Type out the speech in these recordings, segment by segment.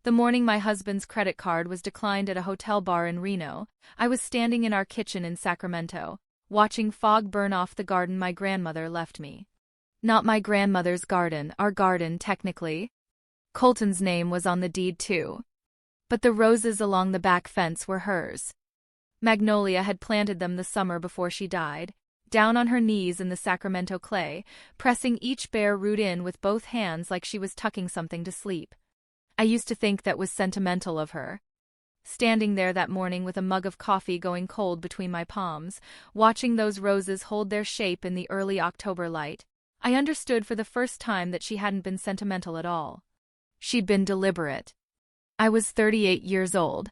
The morning my husband's credit card was declined at a hotel bar in Reno, I was standing in our kitchen in Sacramento, watching fog burn off the garden my grandmother left me. Not my grandmother's garden, our garden technically. Colton's name was on the deed too. But the roses along the back fence were hers. Magnolia had planted them the summer before she died, down on her knees in the Sacramento clay, pressing each bare root in with both hands like she was tucking something to sleep. I used to think that was sentimental of her. Standing there that morning with a mug of coffee going cold between my palms, watching those roses hold their shape in the early October light, I understood for the first time that she hadn't been sentimental at all. She'd been deliberate. I was 38 years old.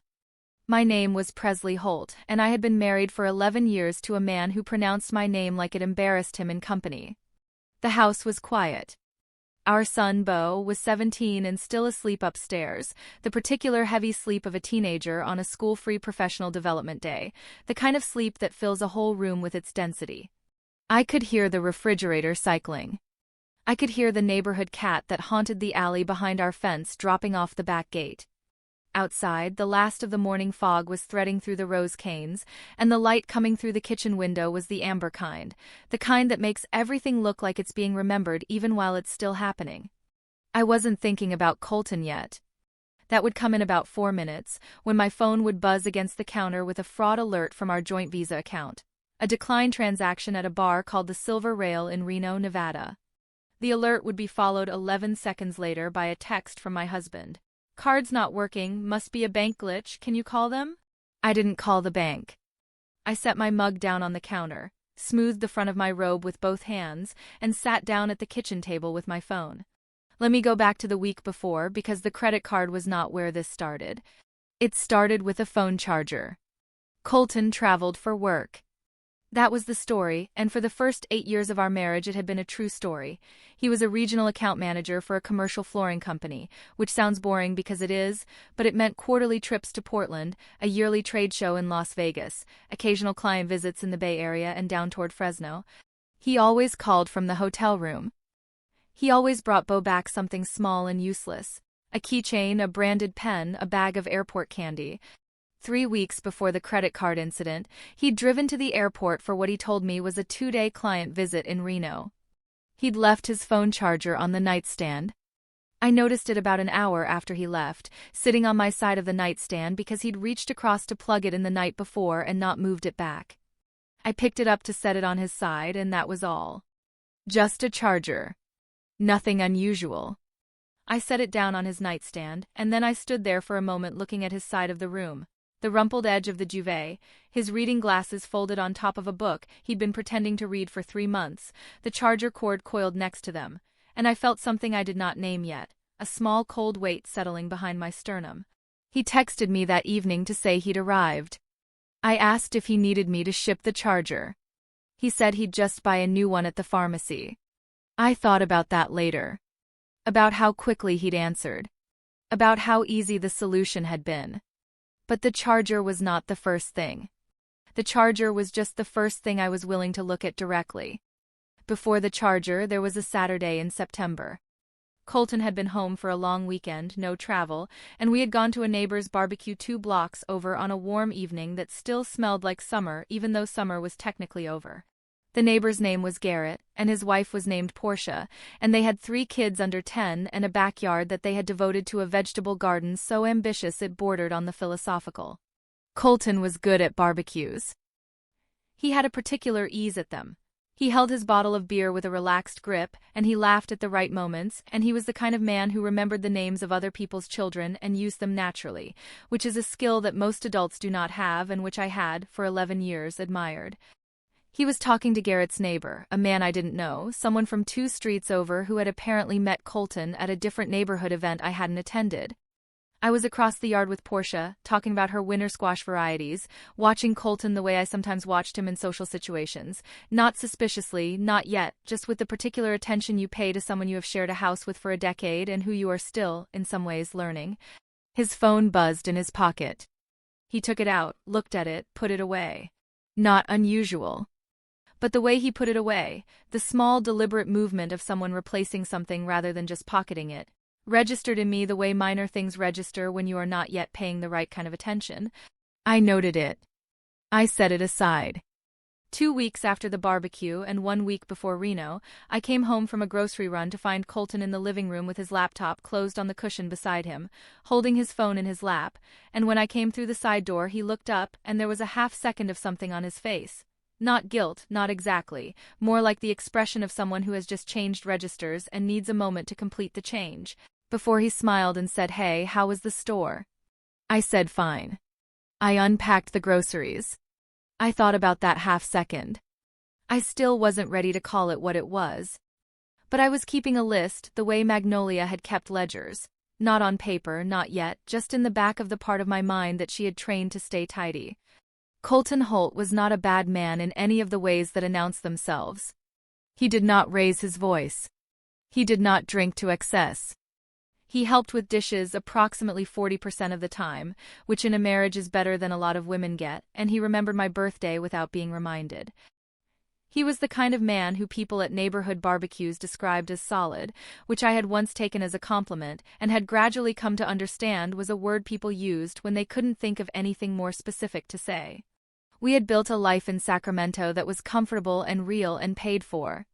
My name was Presley Holt, and I had been married for 11 years to a man who pronounced my name like it embarrassed him in company. The house was quiet. Our son, Beau, was 17 and still asleep upstairs, the particular heavy sleep of a teenager on a school-free professional development day, the kind of sleep that fills a whole room with its density. I could hear the refrigerator cycling. I could hear the neighborhood cat that haunted the alley behind our fence dropping off the back gate. Outside, the last of the morning fog was threading through the rose canes, and the light coming through the kitchen window was the amber kind, the kind that makes everything look like it's being remembered even while it's still happening. I wasn't thinking about Colton yet. That would come in about 4 minutes, when my phone would buzz against the counter with a fraud alert from our joint Visa account. A decline transaction at a bar called the Silver Rail in Reno, Nevada. The alert would be followed 11 seconds later by a text from my husband. Card's not working, must be a bank glitch, can you call them? I didn't call the bank. I set my mug down on the counter, smoothed the front of my robe with both hands, and sat down at the kitchen table with my phone. Let me go back to the week before because the credit card was not where this started. It started with a phone charger. Colton traveled for work. That was the story, and for the first 8 years of our marriage it had been a true story. He was a regional account manager for a commercial flooring company, which sounds boring because it is, but it meant quarterly trips to Portland, a yearly trade show in Las Vegas, occasional client visits in the Bay Area and down toward Fresno. He always called from the hotel room. He always brought Beau back something small and useless. A keychain, a branded pen, a bag of airport candy. 3 weeks before the credit card incident, he'd driven to the airport for what he told me was a 2-day client visit in Reno. He'd left his phone charger on the nightstand. I noticed it about an hour after he left, sitting on my side of the nightstand because he'd reached across to plug it in the night before and not moved it back. I picked it up to set it on his side, and that was all. Just a charger. Nothing unusual. I set it down on his nightstand, and then I stood there for a moment looking at his side of the room. The rumpled edge of the duvet, his reading glasses folded on top of a book he'd been pretending to read for 3 months, the charger cord coiled next to them, and I felt something I did not name yet, a small cold weight settling behind my sternum. He texted me that evening to say he'd arrived. I asked if he needed me to ship the charger. He said he'd just buy a new one at the pharmacy. I thought about that later. About how quickly he'd answered. About how easy the solution had been. But the charger was not the first thing. The charger was just the first thing I was willing to look at directly. Before the charger, there was a Saturday in September. Colton had been home for a long weekend, no travel, and we had gone to a neighbor's barbecue 2 blocks over on a warm evening that still smelled like summer even though summer was technically over. The neighbor's name was Garrett, and his wife was named Portia, and they had 3 kids under 10 and a backyard that they had devoted to a vegetable garden so ambitious it bordered on the philosophical. Colton was good at barbecues. He had a particular ease at them. He held his bottle of beer with a relaxed grip, and he laughed at the right moments, and he was the kind of man who remembered the names of other people's children and used them naturally, which is a skill that most adults do not have and which I had, for 11 years, admired. He was talking to Garrett's neighbor, a man I didn't know, someone from 2 streets over who had apparently met Colton at a different neighborhood event I hadn't attended. I was across the yard with Portia, talking about her winter squash varieties, watching Colton the way I sometimes watched him in social situations, not suspiciously, not yet, just with the particular attention you pay to someone you have shared a house with for a decade and who you are still, in some ways, learning. His phone buzzed in his pocket. He took it out, looked at it, put it away. Not unusual. But the way he put it away, the small deliberate movement of someone replacing something rather than just pocketing it, registered in me the way minor things register when you are not yet paying the right kind of attention. I noted it. I set it aside. 2 weeks after the barbecue and 1 week before Reno, I came home from a grocery run to find Colton in the living room with his laptop closed on the cushion beside him, holding his phone in his lap, and when I came through the side door he looked up and there was a half-second of something on his face. Not guilt, not exactly, more like the expression of someone who has just changed registers and needs a moment to complete the change, before he smiled and said, "Hey, how was the store?" I said fine. I unpacked the groceries. I thought about that half-second. I still wasn't ready to call it what it was. But I was keeping a list the way Magnolia had kept ledgers. Not on paper, not yet, just in the back of the part of my mind that she had trained to stay tidy. Colton Holt was not a bad man in any of the ways that announced themselves. He did not raise his voice. He did not drink to excess. He helped with dishes approximately 40% of the time, which in a marriage is better than a lot of women get, and he remembered my birthday without being reminded. He was the kind of man who people at neighborhood barbecues described as solid, which I had once taken as a compliment and had gradually come to understand was a word people used when they couldn't think of anything more specific to say. We had built a life in Sacramento that was comfortable and real and paid for.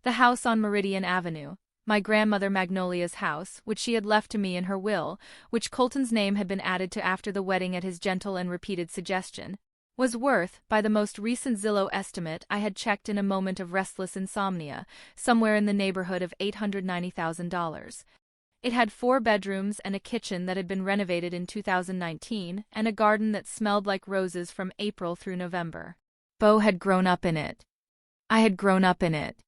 The house on Meridian Avenue, my grandmother Magnolia's house, which she had left to me in her will, which Colton's name had been added to after the wedding at his gentle and repeated suggestion, was worth, by the most recent Zillow estimate I had checked in a moment of restless insomnia, somewhere in the neighborhood of $890,000. It had 4 bedrooms and a kitchen that had been renovated in 2019, and a garden that smelled like roses from April through November. Beau had grown up in it. I had grown up in it.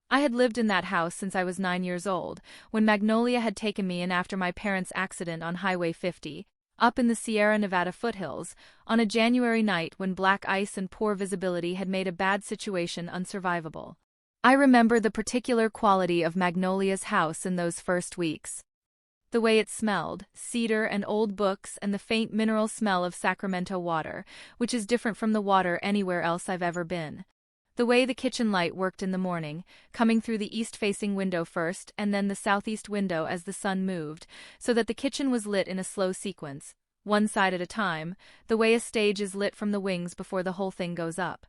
I had lived in that house since I was 9 years old, when Magnolia had taken me in after my parents' accident on Highway 50, up in the Sierra Nevada foothills, on a January night when black ice and poor visibility had made a bad situation unsurvivable. I remember the particular quality of Magnolia's house in those first weeks. The way it smelled, cedar and old books and the faint mineral smell of Sacramento water, which is different from the water anywhere else I've ever been. The way the kitchen light worked in the morning, coming through the east-facing window first and then the southeast window as the sun moved, so that the kitchen was lit in a slow sequence, one side at a time, the way a stage is lit from the wings before the whole thing goes up.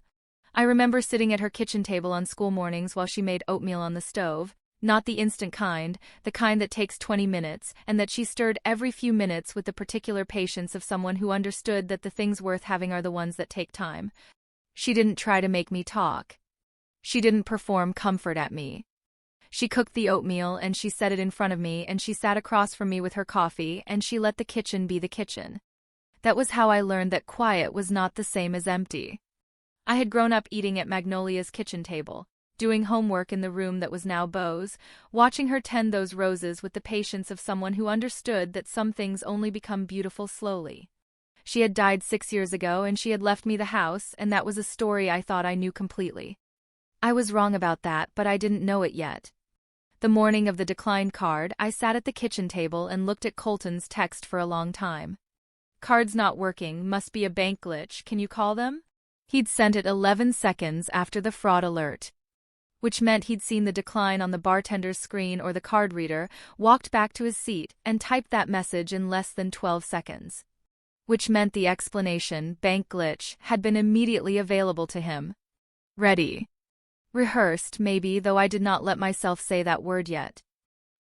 I remember sitting at her kitchen table on school mornings while she made oatmeal on the stove, not the instant kind, the kind that takes 20 minutes, and that she stirred every few minutes with the particular patience of someone who understood that the things worth having are the ones that take time. She didn't try to make me talk. She didn't perform comfort at me. She cooked the oatmeal and she set it in front of me and she sat across from me with her coffee and she let the kitchen be the kitchen. That was how I learned that quiet was not the same as empty. I had grown up eating at Magnolia's kitchen table, doing homework in the room that was now Beau's, watching her tend those roses with the patience of someone who understood that some things only become beautiful slowly. She had died 6 years ago and she had left me the house, and that was a story I thought I knew completely. I was wrong about that, but I didn't know it yet. The morning of the declined card, I sat at the kitchen table and looked at Colton's text for a long time. "Card's not working, must be a bank glitch, can you call them?" He'd sent it 11 seconds after the fraud alert. Which meant he'd seen the decline on the bartender's screen or the card reader, walked back to his seat, and typed that message in less than 12 seconds. Which meant the explanation, bank glitch, had been immediately available to him. Ready. Rehearsed, maybe, though I did not let myself say that word yet.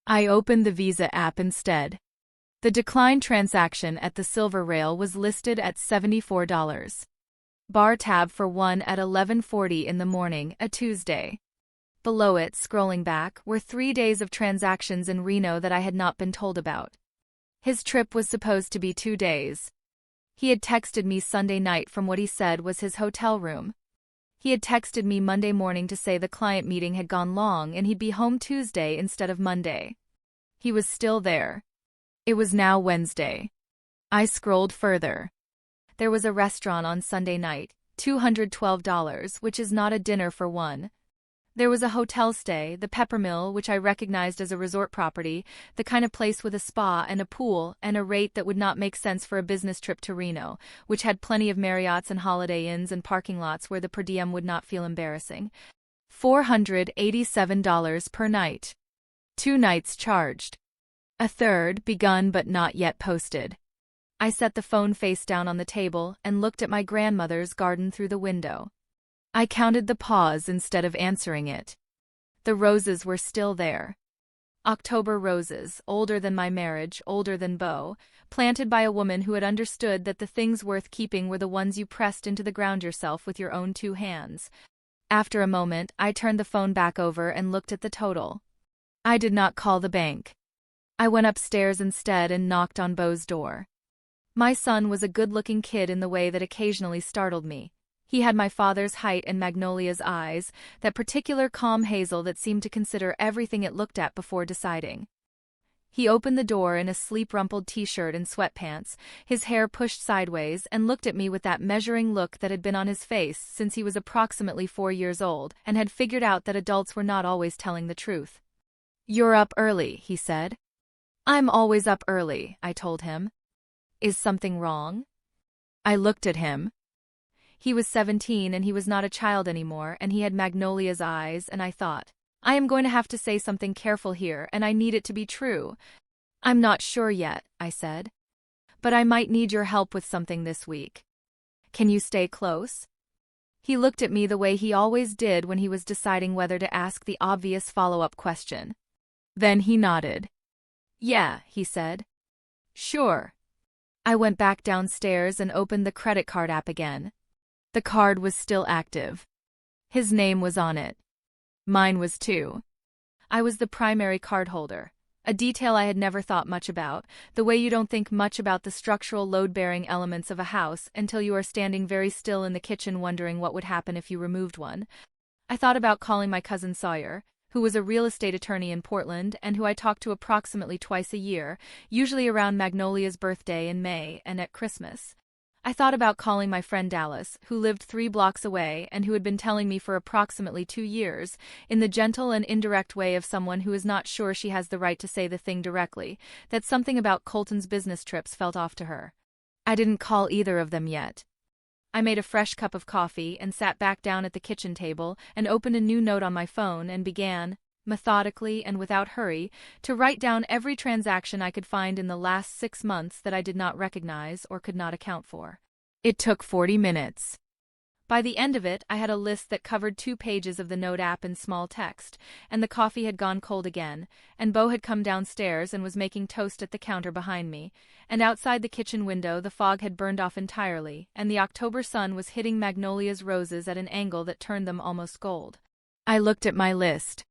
I opened the Visa app instead. The declined transaction at the silver rail was listed at $74. Bar tab for one at 11:40 in the morning, a Tuesday. Below it, scrolling back, were 3 days of transactions in Reno that I had not been told about. His trip was supposed to be 2 days. He had texted me Sunday night from what he said was his hotel room. He had texted me Monday morning to say the client meeting had gone long and he'd be home Tuesday instead of Monday. He was still there. It was now Wednesday. I scrolled further. There was a restaurant on Sunday night, $212, which is not a dinner for one. There was a hotel stay, the Peppermill, which I recognized as a resort property, the kind of place with a spa and a pool, and a rate that would not make sense for a business trip to Reno, which had plenty of Marriotts and Holiday Inns and parking lots where the per diem would not feel embarrassing. $487 per night. 2 nights charged. A third, begun but not yet posted. I set the phone face down on the table and looked at my grandmother's garden through the window. I counted the pause instead of answering it. The roses were still there. October roses, older than my marriage, older than Beau, planted by a woman who had understood that the things worth keeping were the ones you pressed into the ground yourself with your own 2 hands. After a moment, I turned the phone back over and looked at the total. I did not call the bank. I went upstairs instead and knocked on Beau's door. My son was a good-looking kid in the way that occasionally startled me. He had my father's height and Magnolia's eyes, that particular calm hazel that seemed to consider everything it looked at before deciding. He opened the door in a sleep-rumpled t-shirt and sweatpants, his hair pushed sideways, and looked at me with that measuring look that had been on his face since he was approximately 4 years old and had figured out that adults were not always telling the truth. "You're up early," he said. "I'm always up early," I told him. "Is something wrong?" I looked at him. He was 17 and he was not a child anymore, and he had Magnolia's eyes, and I thought, I am going to have to say something careful here, and I need it to be true. "I'm not sure yet," I said. "But I might need your help with something this week. Can you stay close?" He looked at me the way he always did when he was deciding whether to ask the obvious follow-up question. Then he nodded. "Yeah," he said. "Sure." I went back downstairs and opened the credit card app again. The card was still active. His name was on it. Mine was too. I was the primary cardholder, a detail I had never thought much about, the way you don't think much about the structural load-bearing elements of a house until you are standing very still in the kitchen wondering what would happen if you removed one. I thought about calling my cousin Sawyer, who was a real estate attorney in Portland and who I talked to approximately twice a year, usually around Magnolia's birthday in May and at Christmas. I thought about calling my friend Dallas, who lived 3 blocks away and who had been telling me for approximately 2 years, in the gentle and indirect way of someone who is not sure she has the right to say the thing directly, that something about Colton's business trips felt off to her. I didn't call either of them yet. I made a fresh cup of coffee and sat back down at the kitchen table and opened a new note on my phone and began, methodically and without hurry, to write down every transaction I could find in the last 6 months that I did not recognize or could not account for. It took 40 minutes. By the end of it, I had a list that covered 2 pages of the note app in small text, and the coffee had gone cold again, and Beau had come downstairs and was making toast at the counter behind me, and outside the kitchen window the fog had burned off entirely, and the October sun was hitting Magnolia's roses at an angle that turned them almost gold. I looked at my list.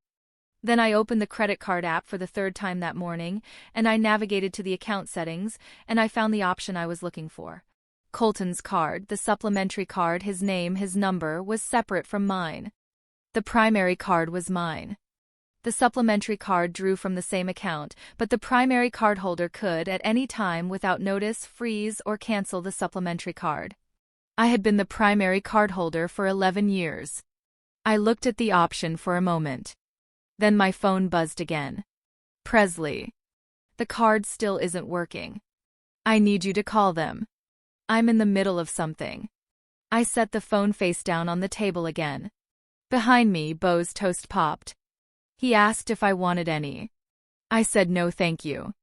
Then I opened the credit card app for the 3rd time that morning, and I navigated to the account settings, and I found the option I was looking for. Colton's card, the supplementary card, his name, his number, was separate from mine. The primary card was mine. The supplementary card drew from the same account, but the primary cardholder could, at any time without notice, freeze or cancel the supplementary card. I had been the primary cardholder for 11 years. I looked at the option for a moment. Then my phone buzzed again. "Presley. The card still isn't working. I need you to call them. I'm in the middle of something." I set the phone face down on the table again. Behind me, Beau's toast popped. He asked if I wanted any. I said no thank you.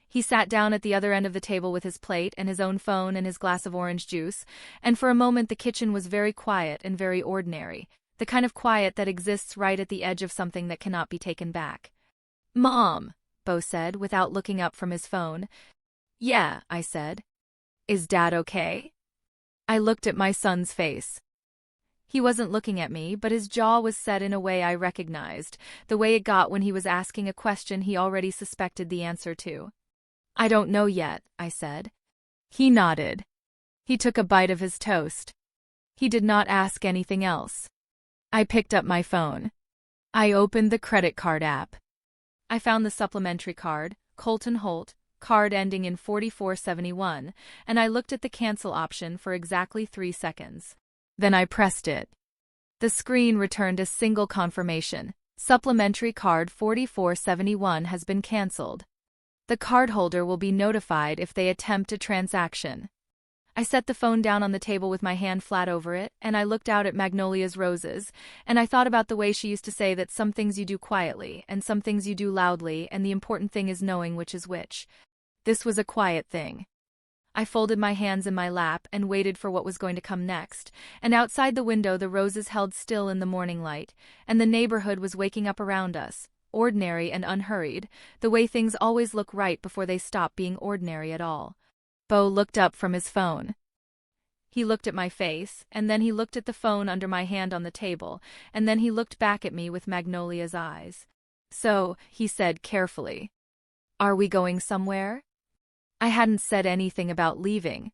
He sat down at the other end of the table with his plate and his own phone and his glass of orange juice, and for a moment the kitchen was very quiet and very ordinary, the kind of quiet that exists right at the edge of something that cannot be taken back. "Mom," Beau said without looking up from his phone. "Yeah," I said. "Is Dad okay?" I looked at my son's face. He wasn't looking at me, but his jaw was set in a way I recognized, the way it got when he was asking a question he already suspected the answer to. "I don't know yet," I said. He nodded. He took a bite of his toast. He did not ask anything else. I picked up my phone. I opened the credit card app. I found the supplementary card, Colton Holt, card ending in 4471, and I looked at the cancel option for exactly 3 seconds. Then I pressed it. The screen returned a single confirmation. Supplementary card 4471 has been canceled. The cardholder will be notified if they attempt a transaction. I set the phone down on the table with my hand flat over it, and I looked out at Magnolia's roses, and I thought about the way she used to say that some things you do quietly, and some things you do loudly, and the important thing is knowing which is which. This was a quiet thing. I folded my hands in my lap and waited for what was going to come next, and outside the window the roses held still in the morning light, and the neighborhood was waking up around us, ordinary and unhurried, the way things always look right before they stop being ordinary at all. Bo looked up from his phone. He looked at my face, and then he looked at the phone under my hand on the table, and then he looked back at me with Magnolia's eyes. "So," he said carefully, "are we going somewhere?" I hadn't said anything about leaving.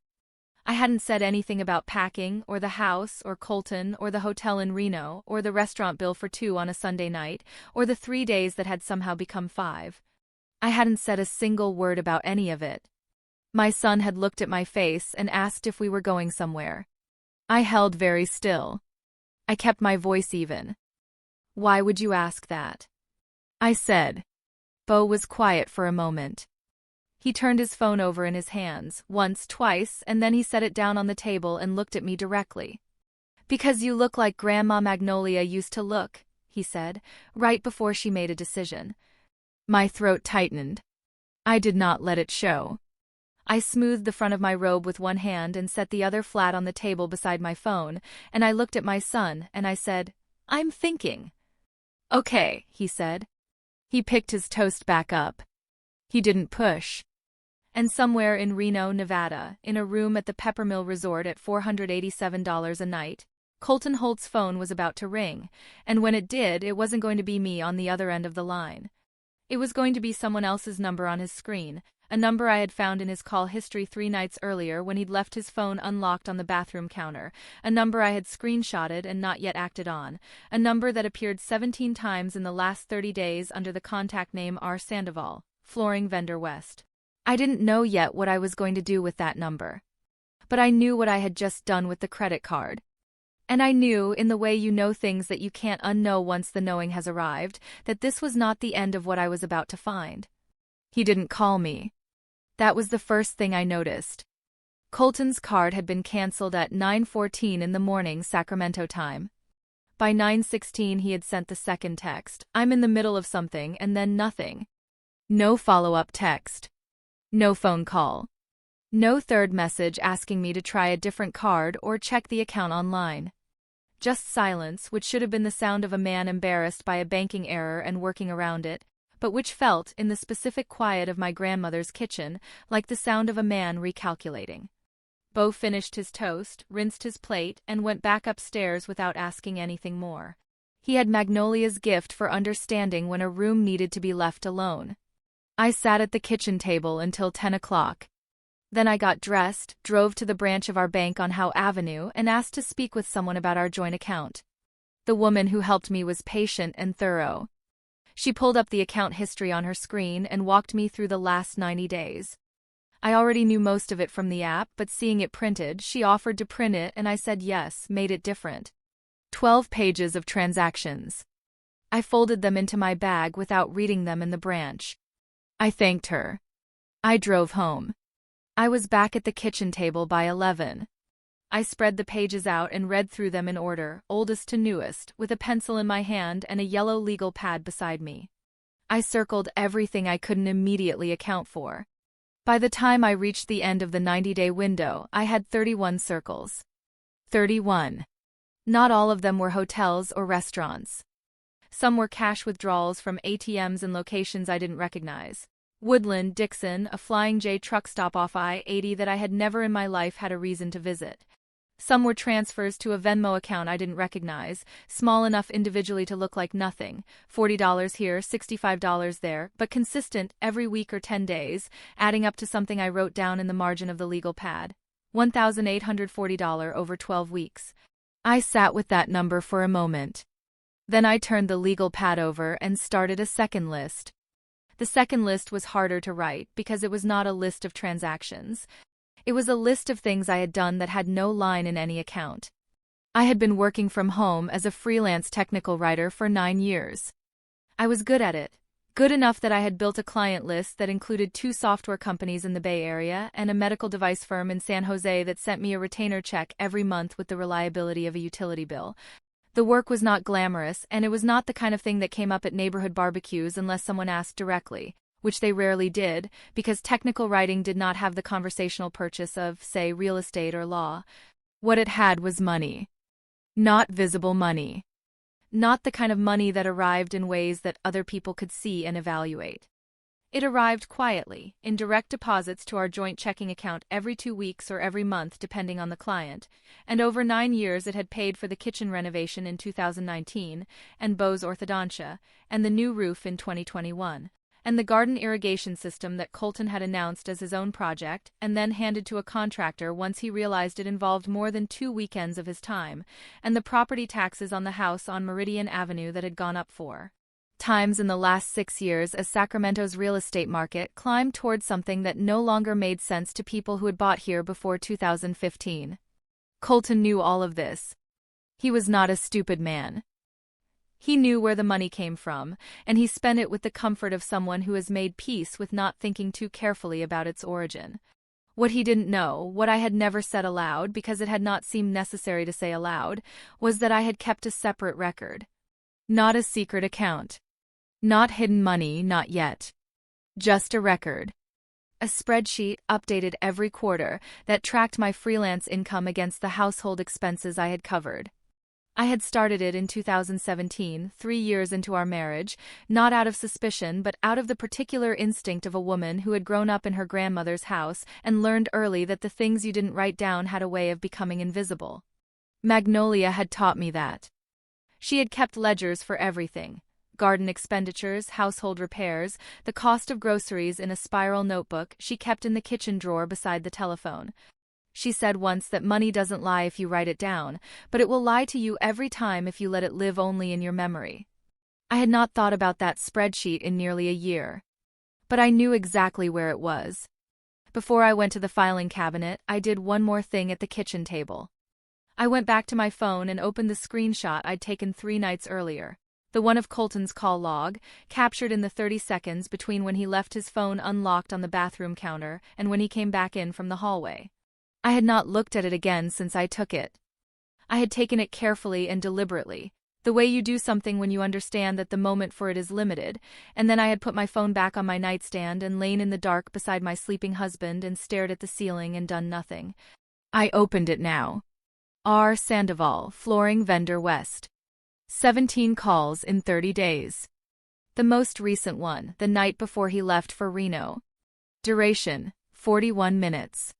I hadn't said anything about packing, or the house, or Colton, or the hotel in Reno, or the restaurant bill for 2 on a Sunday night, or the 3 days that had somehow become 5. I hadn't said a single word about any of it. My son had looked at my face and asked if we were going somewhere. I held very still. I kept my voice even. "Why would you ask that?" I said. Bo was quiet for a moment. He turned his phone over in his hands, once, twice, and then he set it down on the table and looked at me directly. "Because you look like Grandma Magnolia used to look," he said, right before she made a decision. My throat tightened. I did not let it show. I smoothed the front of my robe with one hand and set the other flat on the table beside my phone, and I looked at my son, and I said, "I'm thinking." "Okay," he said. He picked his toast back up. He didn't push. And somewhere in Reno, Nevada, in a room at the Peppermill Resort at $487 a night, Colton Holt's phone was about to ring, and when it did, it wasn't going to be me on the other end of the line. It was going to be someone else's number on his screen, a number I had found in his call history 3 nights earlier when he'd left his phone unlocked on the bathroom counter, a number I had screenshotted and not yet acted on, a number that appeared 17 times in the last 30 days under the contact name R. Sandoval, Flooring Vendor West. I didn't know yet what I was going to do with that number. But I knew what I had just done with the credit card. And I knew, in the way you know things that you can't unknow once the knowing has arrived, that this was not the end of what I was about to find. He didn't call me. That was the first thing I noticed. Colton's card had been canceled at 9:14 in the morning Sacramento time. By 9:16 he had sent the second text, "I'm in the middle of something," and then nothing. No follow-up text. No phone call. No third message asking me to try a different card or check the account online. Just silence, which should have been the sound of a man embarrassed by a banking error and working around it, but which felt, in the specific quiet of my grandmother's kitchen, like the sound of a man recalculating. Bo finished his toast, rinsed his plate, and went back upstairs without asking anything more. He had Magnolia's gift for understanding when a room needed to be left alone. I sat at the kitchen table until 10 o'clock. Then I got dressed, drove to the branch of our bank on Howe Avenue, and asked to speak with someone about our joint account. The woman who helped me was patient and thorough. She pulled up the account history on her screen and walked me through the last 90 days. I already knew most of it from the app, but seeing it printed, she offered to print it and I said yes, made it different. 12 pages of transactions. I folded them into my bag without reading them in the branch. I thanked her. I drove home. I was back at the kitchen table by 11. I spread the pages out and read through them in order, oldest to newest, with a pencil in my hand and a yellow legal pad beside me. I circled everything I couldn't immediately account for. By the time I reached the end of the 90-day window, I had 31 circles. 31. Not all of them were hotels or restaurants. Some were cash withdrawals from ATMs in locations I didn't recognize. Woodland, Dixon, a Flying J truck stop off I-80 that I had never in my life had a reason to visit. Some were transfers to a Venmo account I didn't recognize, small enough individually to look like nothing, $40 here, $65 there, but consistent every week or 10 days, adding up to something I wrote down in the margin of the legal pad. $1,840 over 12 weeks. I sat with that number for a moment. Then I turned the legal pad over and started a second list. The second list was harder to write because it was not a list of transactions. It was a list of things I had done that had no line in any account. I had been working from home as a freelance technical writer for 9 years. I was good at it. Good enough that I had built a client list that included 2 software companies in the Bay Area and a medical device firm in San Jose that sent me a retainer check every month with the reliability of a utility bill. The work was not glamorous, and it was not the kind of thing that came up at neighborhood barbecues unless someone asked directly, which they rarely did, because technical writing did not have the conversational purchase of, say, real estate or law. What it had was money. Not visible money. Not the kind of money that arrived in ways that other people could see and evaluate. It arrived quietly, in direct deposits to our joint checking account every 2 weeks or every month depending on the client, and over 9 years it had paid for the kitchen renovation in 2019, and Beau's orthodontia, and the new roof in 2021, and the garden irrigation system that Colton had announced as his own project and then handed to a contractor once he realized it involved more than 2 weekends of his time, and the property taxes on the house on Meridian Avenue that had gone up 4 times in the last 6 years as Sacramento's real estate market climbed towards something that no longer made sense to people who had bought here before 2015. Colton knew all of this. He was not a stupid man. He knew where the money came from, and he spent it with the comfort of someone who has made peace with not thinking too carefully about its origin. What he didn't know, what I had never said aloud because it had not seemed necessary to say aloud, was that I had kept a separate record. Not a secret account. Not hidden money, not yet. Just a record. A spreadsheet, updated every quarter, that tracked my freelance income against the household expenses I had covered. I had started it in 2017, 3 years into our marriage, not out of suspicion but out of the particular instinct of a woman who had grown up in her grandmother's house and learned early that the things you didn't write down had a way of becoming invisible. Magnolia had taught me that. She had kept ledgers for everything. Garden expenditures, household repairs, the cost of groceries in a spiral notebook she kept in the kitchen drawer beside the telephone. She said once that money doesn't lie if you write it down, but it will lie to you every time if you let it live only in your memory. I had not thought about that spreadsheet in nearly a year. But I knew exactly where it was. Before I went to the filing cabinet, I did one more thing at the kitchen table. I went back to my phone and opened the screenshot I'd taken 3 nights earlier. The one of Colton's call log, captured in the 30 seconds between when he left his phone unlocked on the bathroom counter and when he came back in from the hallway. I had not looked at it again since I took it. I had taken it carefully and deliberately, the way you do something when you understand that the moment for it is limited, and then I had put my phone back on my nightstand and lain in the dark beside my sleeping husband and stared at the ceiling and done nothing. I opened it now. R. Sandoval, Flooring Vendor West. 17 calls in 30 days. The most recent one, the night before he left for Reno. Duration, 41 minutes.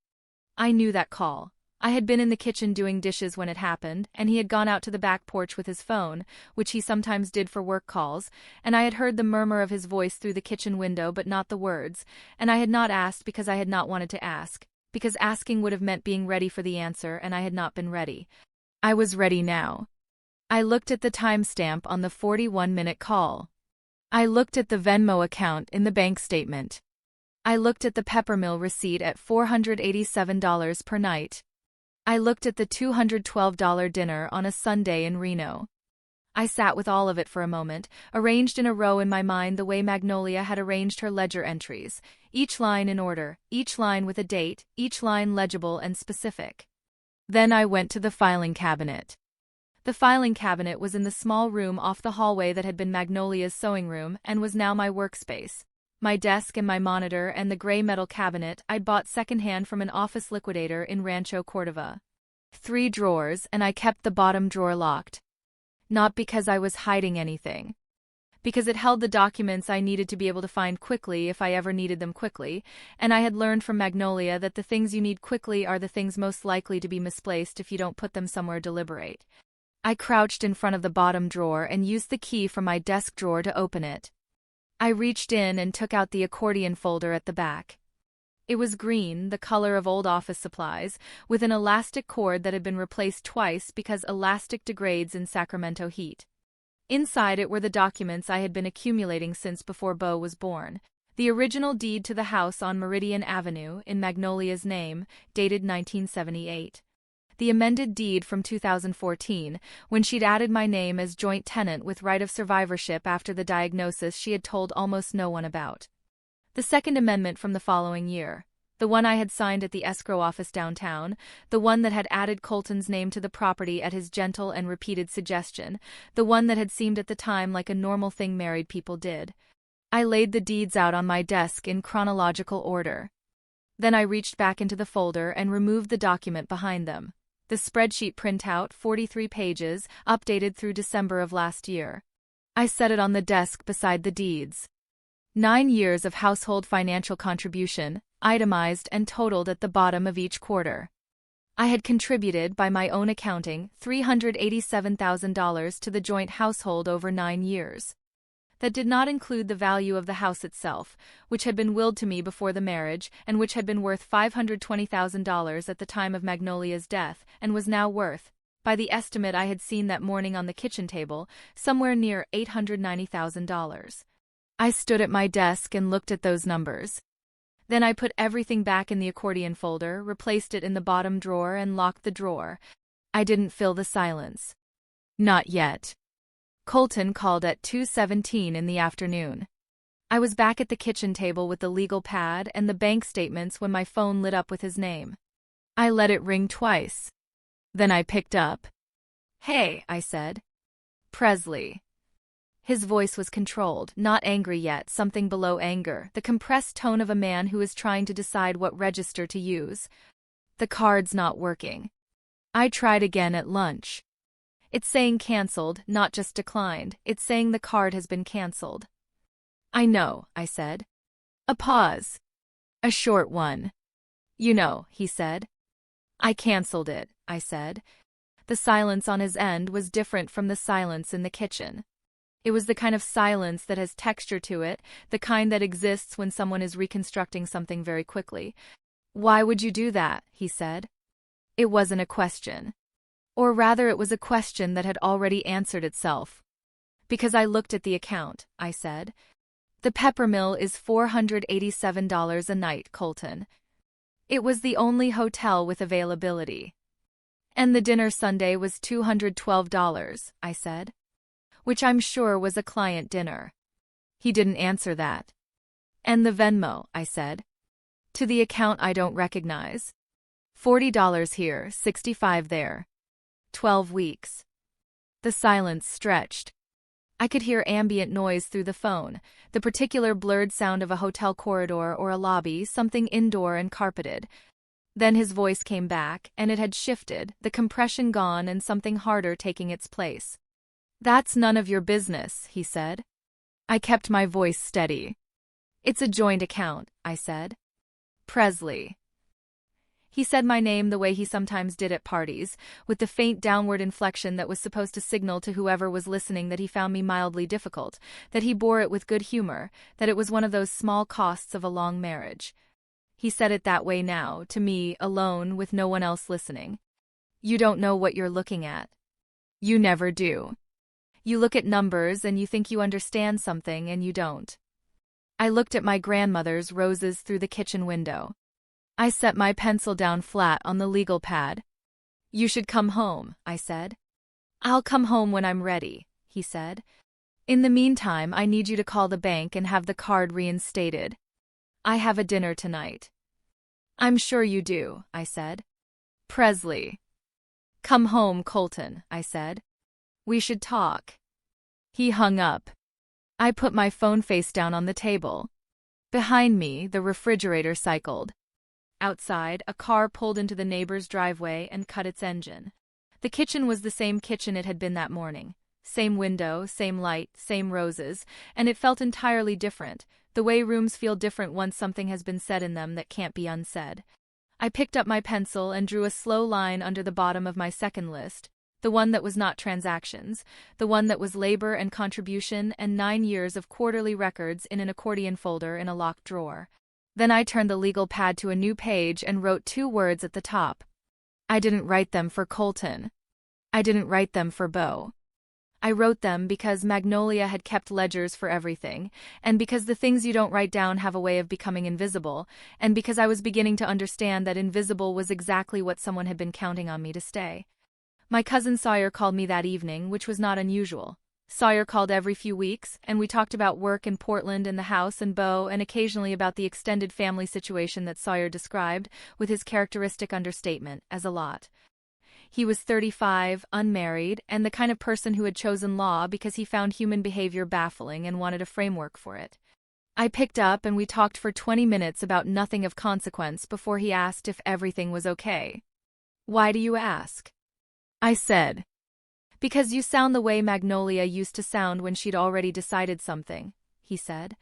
I knew that call. I had been in the kitchen doing dishes when it happened, and he had gone out to the back porch with his phone, which he sometimes did for work calls, and I had heard the murmur of his voice through the kitchen window but not the words, and I had not asked because I had not wanted to ask, because asking would have meant being ready for the answer and I had not been ready. I was ready now. I looked at the timestamp on the 41-minute call. I looked at the Venmo account in the bank statement. I looked at the Peppermill receipt at $487 per night. I looked at the $212 dinner on a Sunday in Reno. I sat with all of it for a moment, arranged in a row in my mind the way Magnolia had arranged her ledger entries, each line in order, each line with a date, each line legible and specific. Then I went to the filing cabinet. The filing cabinet was in the small room off the hallway that had been Magnolia's sewing room and was now my workspace. My desk and my monitor and the gray metal cabinet I'd bought secondhand from an office liquidator in Rancho Cordova. 3 drawers, and I kept the bottom drawer locked. Not because I was hiding anything. Because it held the documents I needed to be able to find quickly if I ever needed them quickly, and I had learned from Magnolia that the things you need quickly are the things most likely to be misplaced if you don't put them somewhere deliberate. I crouched in front of the bottom drawer and used the key from my desk drawer to open it. I reached in and took out the accordion folder at the back. It was green, the color of old office supplies, with an elastic cord that had been replaced twice because elastic degrades in Sacramento heat. Inside it were the documents I had been accumulating since before Beau was born. The original deed to the house on Meridian Avenue, in Magnolia's name, dated 1978. the amended deed from 2014, when she'd added my name as joint tenant with right of survivorship after the diagnosis she had told almost no one about. The second amendment from the following year, the one I had signed at the escrow office downtown, the one that had added Colton's name to the property at his gentle and repeated suggestion, the one that had seemed at the time like a normal thing married people did. I laid the deeds out on my desk in chronological order. Then I reached back into the folder and removed the document behind them. The spreadsheet printout, 43 pages, updated through December of last year. I set it on the desk beside the deeds. 9 years of household financial contribution, itemized and totaled at the bottom of each quarter. I had contributed, by my own accounting, $387,000 to the joint household over 9 years. That did not include the value of the house itself, which had been willed to me before the marriage and which had been worth $520,000 at the time of Magnolia's death and was now worth, by the estimate I had seen that morning on the kitchen table, somewhere near $890,000. I stood at my desk and looked at those numbers. Then I put everything back in the accordion folder, replaced it in the bottom drawer, and locked the drawer. I didn't fill the silence. Not yet. Colton called at 2:17 in the afternoon. I was back at the kitchen table with the legal pad and the bank statements when my phone lit up with his name. I let it ring twice. Then I picked up. "Hey," I said. "Presley." His voice was controlled, not angry yet, something below anger, the compressed tone of a man who is trying to decide what register to use. "The card's not working. I tried again at lunch. It's saying canceled, not just declined. It's saying the card has been canceled." "I know," I said. A pause. A short one. "You know," he said. "I canceled it," I said. The silence on his end was different from the silence in the kitchen. It was the kind of silence that has texture to it, the kind that exists when someone is reconstructing something very quickly. "Why would you do that?" he said. It wasn't a question. Or rather, it was a question that had already answered itself. "Because I looked at the account," I said. "The peppermill is $487 a night, Colton. It was the only hotel with availability. And the dinner Sunday was $212, I said. "Which I'm sure was a client dinner." He didn't answer that. "And the Venmo," I said. "To the account I don't recognize. $40 here, $65 there. 12 weeks. The silence stretched. I could hear ambient noise through the phone, the particular blurred sound of a hotel corridor or a lobby, something indoor and carpeted. Then his voice came back, and it had shifted, the compression gone and something harder taking its place. "That's none of your business," he said. I kept my voice steady. "It's a joint account," I said. "Presley." He said my name the way he sometimes did at parties, with the faint downward inflection that was supposed to signal to whoever was listening that he found me mildly difficult, that he bore it with good humor, that it was one of those small costs of a long marriage. He said it that way now, to me, alone, with no one else listening. "You don't know what you're looking at. You never do. You look at numbers and you think you understand something and you don't." I looked at my grandmother's roses through the kitchen window. I set my pencil down flat on the legal pad. "You should come home," I said. "I'll come home when I'm ready," he said. "In the meantime, I need you to call the bank and have the card reinstated. I have a dinner tonight." "I'm sure you do," I said. "Presley." "Come home, Colton," I said. "We should talk." He hung up. I put my phone face down on the table. Behind me, the refrigerator cycled. Outside, a car pulled into the neighbor's driveway and cut its engine. The kitchen was the same kitchen it had been that morning. Same window, same light, same roses, and it felt entirely different, the way rooms feel different once something has been said in them that can't be unsaid. I picked up my pencil and drew a slow line under the bottom of my second list, the one that was not transactions, the one that was labor and contribution and 9 years of quarterly records in an accordion folder in a locked drawer. Then I turned the legal pad to a new page and wrote 2 words at the top. I didn't write them for Colton. I didn't write them for Beau. I wrote them because Magnolia had kept ledgers for everything, and because the things you don't write down have a way of becoming invisible, and because I was beginning to understand that invisible was exactly what someone had been counting on me to stay. My cousin Sawyer called me that evening, which was not unusual. Sawyer called every few weeks, and we talked about work in Portland and the house and Beau, and occasionally about the extended family situation that Sawyer described, with his characteristic understatement, as a lot. He was 35, unmarried, and the kind of person who had chosen law because he found human behavior baffling and wanted a framework for it. I picked up and we talked for 20 minutes about nothing of consequence before he asked if everything was okay. "Why do you ask?" I said. "Because you sound the way Magnolia used to sound when she'd already decided something," he said.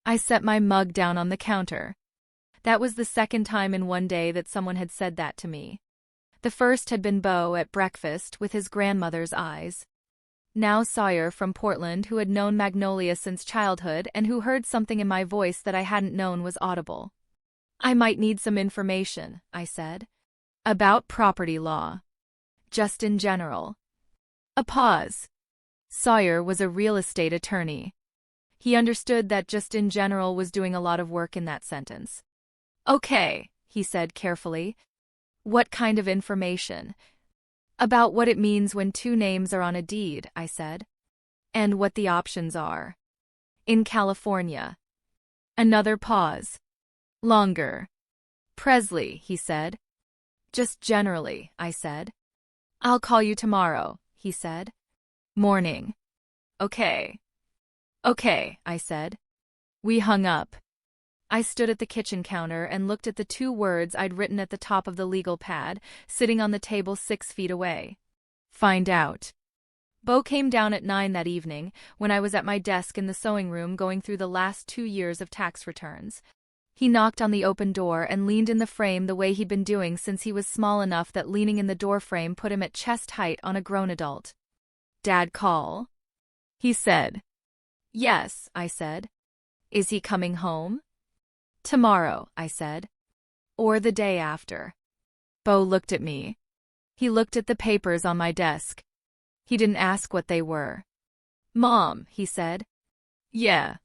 I set my mug down on the counter. That was the second time in one day that someone had said that to me. The first had been Beau at breakfast with his grandmother's eyes. Now Sawyer from Portland, who had known Magnolia since childhood and who heard something in my voice that I hadn't known was audible. "I might need some information," I said. "About property law. Just in general." A pause. Sawyer was a real estate attorney. He understood that just in general was doing a lot of work in that sentence. "Okay," he said carefully. "What kind of information?" "About what it means when two names are on a deed," I said. "And what the options are. In California." Another pause. Longer. "Presley," he said. "Just generally," I said. "I'll call you tomorrow," he said. "Morning." "Okay." "Okay," I said. We hung up. I stood at the kitchen counter and looked at the two words I'd written at the top of the legal pad, sitting on the table 6 feet away. Find out. Beau came down at 9 that evening, when I was at my desk in the sewing room going through the last 2 years of tax returns. He knocked on the open door and leaned in the frame the way he'd been doing since he was small enough that leaning in the doorframe put him at chest height on a grown adult. "Dad call?" he said. "Yes," I said. "Is he coming home?" "Tomorrow," I said. "Or the day after?" Beau looked at me. He looked at the papers on my desk. He didn't ask what they were. "Mom," he said. "Yeah."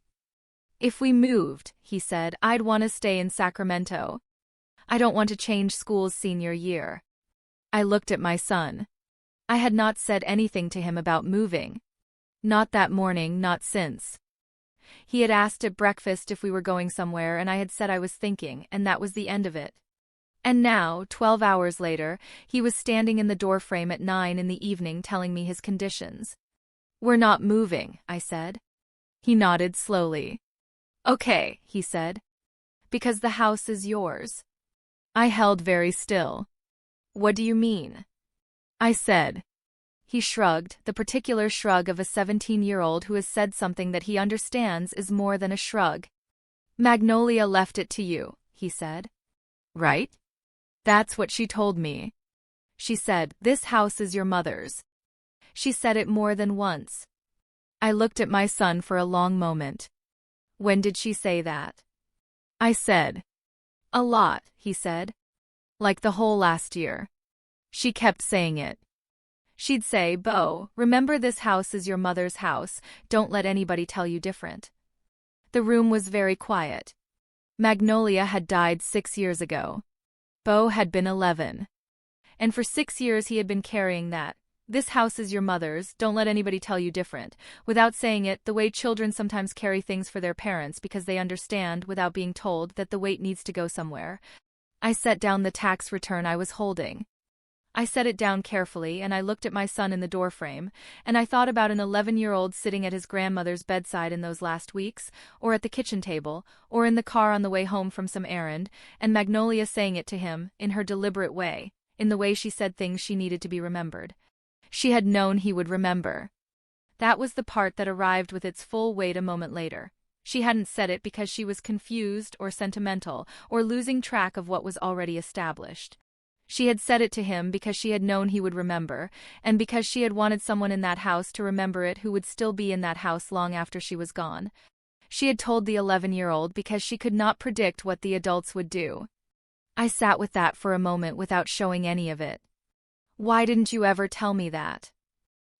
"If we moved," he said, "I'd want to stay in Sacramento. I don't want to change schools senior year." I looked at my son. I had not said anything to him about moving. Not that morning, not since. He had asked at breakfast if we were going somewhere, and I had said I was thinking, and that was the end of it. And now, 12 hours later, he was standing in the doorframe at 9 in the evening telling me his conditions. "We're not moving," I said. He nodded slowly. "Okay," he said. "Because the house is yours." I held very still. "What do you mean?" I said. He shrugged, the particular shrug of a 17-year-old who has said something that he understands is more than a shrug. "Magnolia left it to you," he said. "Right?" "That's what she told me. She said, 'This house is your mother's.' She said it more than once." I looked at my son for a long moment. "When did she say that?" I said. "A lot," he said. "Like the whole last year. She kept saying it. She'd say, 'Beau, remember this house is your mother's house, don't let anybody tell you different.'" The room was very quiet. Magnolia had died 6 years ago. Beau had been 11. And for 6 years he had been carrying that, "This house is your mother's, don't let anybody tell you different," without saying it, the way children sometimes carry things for their parents because they understand, without being told, that the weight needs to go somewhere. I set down the tax return I was holding. I set it down carefully, and I looked at my son in the doorframe, and I thought about an 11-year-old sitting at his grandmother's bedside in those last weeks, or at the kitchen table, or in the car on the way home from some errand, and Magnolia saying it to him, in her deliberate way, in the way she said things she needed to be remembered. She had known he would remember. That was the part that arrived with its full weight a moment later. She hadn't said it because she was confused or sentimental, or losing track of what was already established. She had said it to him because she had known he would remember, and because she had wanted someone in that house to remember it who would still be in that house long after she was gone. She had told the 11-year-old because she could not predict what the adults would do. I sat with that for a moment without showing any of it. "Why didn't you ever tell me that?"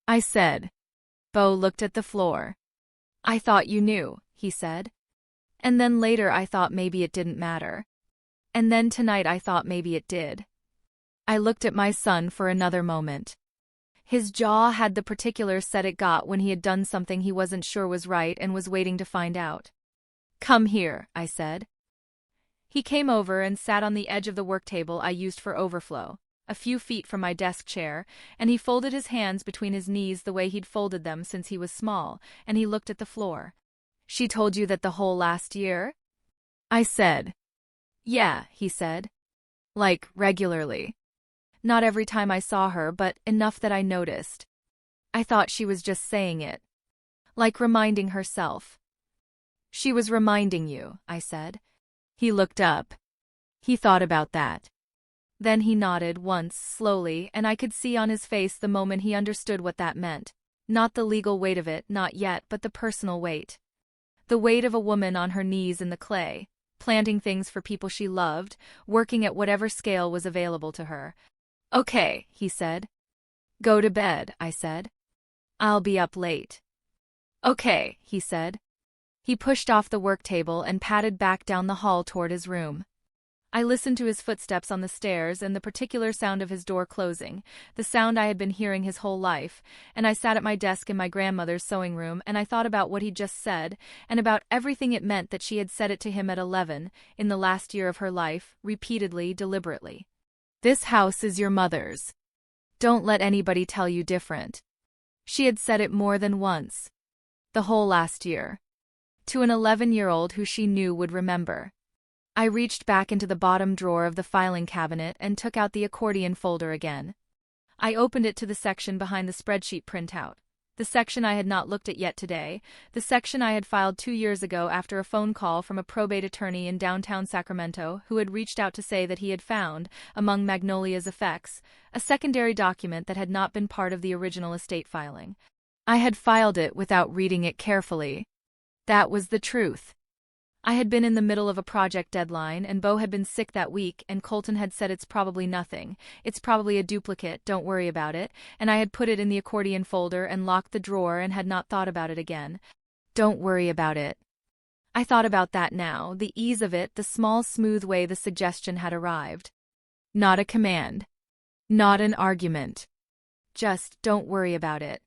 I said. Bo looked at the floor. I thought you knew, he said. And then later I thought maybe it didn't matter. And then tonight I thought maybe it did. I looked at my son for another moment. His jaw had the particular set it got when he had done something he wasn't sure was right and was waiting to find out. Come here, I said. He came over and sat on the edge of the work table I used for overflow, a few feet from my desk chair, and he folded his hands between his knees the way he'd folded them since he was small, and he looked at the floor. She told you that the whole last year? I said. Yeah, he said. Like, regularly. Not every time I saw her, but enough that I noticed. I thought she was just saying it. Like reminding herself. She was reminding you, I said. He looked up. He thought about that. Then he nodded once, slowly, and I could see on his face the moment he understood what that meant. Not the legal weight of it, not yet, but the personal weight. The weight of a woman on her knees in the clay, planting things for people she loved, working at whatever scale was available to her. Okay, he said. Go to bed, I said. I'll be up late. Okay, he said. He pushed off the work table and padded back down the hall toward his room. I listened to his footsteps on the stairs and the particular sound of his door closing, the sound I had been hearing his whole life, and I sat at my desk in my grandmother's sewing room and I thought about what he'd just said, and about everything it meant that she had said it to him at 11, in the last year of her life, repeatedly, deliberately. This house is your mother's. Don't let anybody tell you different. She had said it more than once. The whole last year. To an 11-year-old who she knew would remember. I reached back into the bottom drawer of the filing cabinet and took out the accordion folder again. I opened it to the section behind the spreadsheet printout. The section I had not looked at yet today, the section I had filed 2 years ago after a phone call from a probate attorney in downtown Sacramento who had reached out to say that he had found, among Magnolia's effects, a secondary document that had not been part of the original estate filing. I had filed it without reading it carefully. That was the truth. I had been in the middle of a project deadline and Bo had been sick that week and Colton had said it's probably nothing, it's probably a duplicate, don't worry about it, and I had put it in the accordion folder and locked the drawer and had not thought about it again. Don't worry about it. I thought about that now, the ease of it, the small smooth way the suggestion had arrived. Not a command. Not an argument. Just don't worry about it.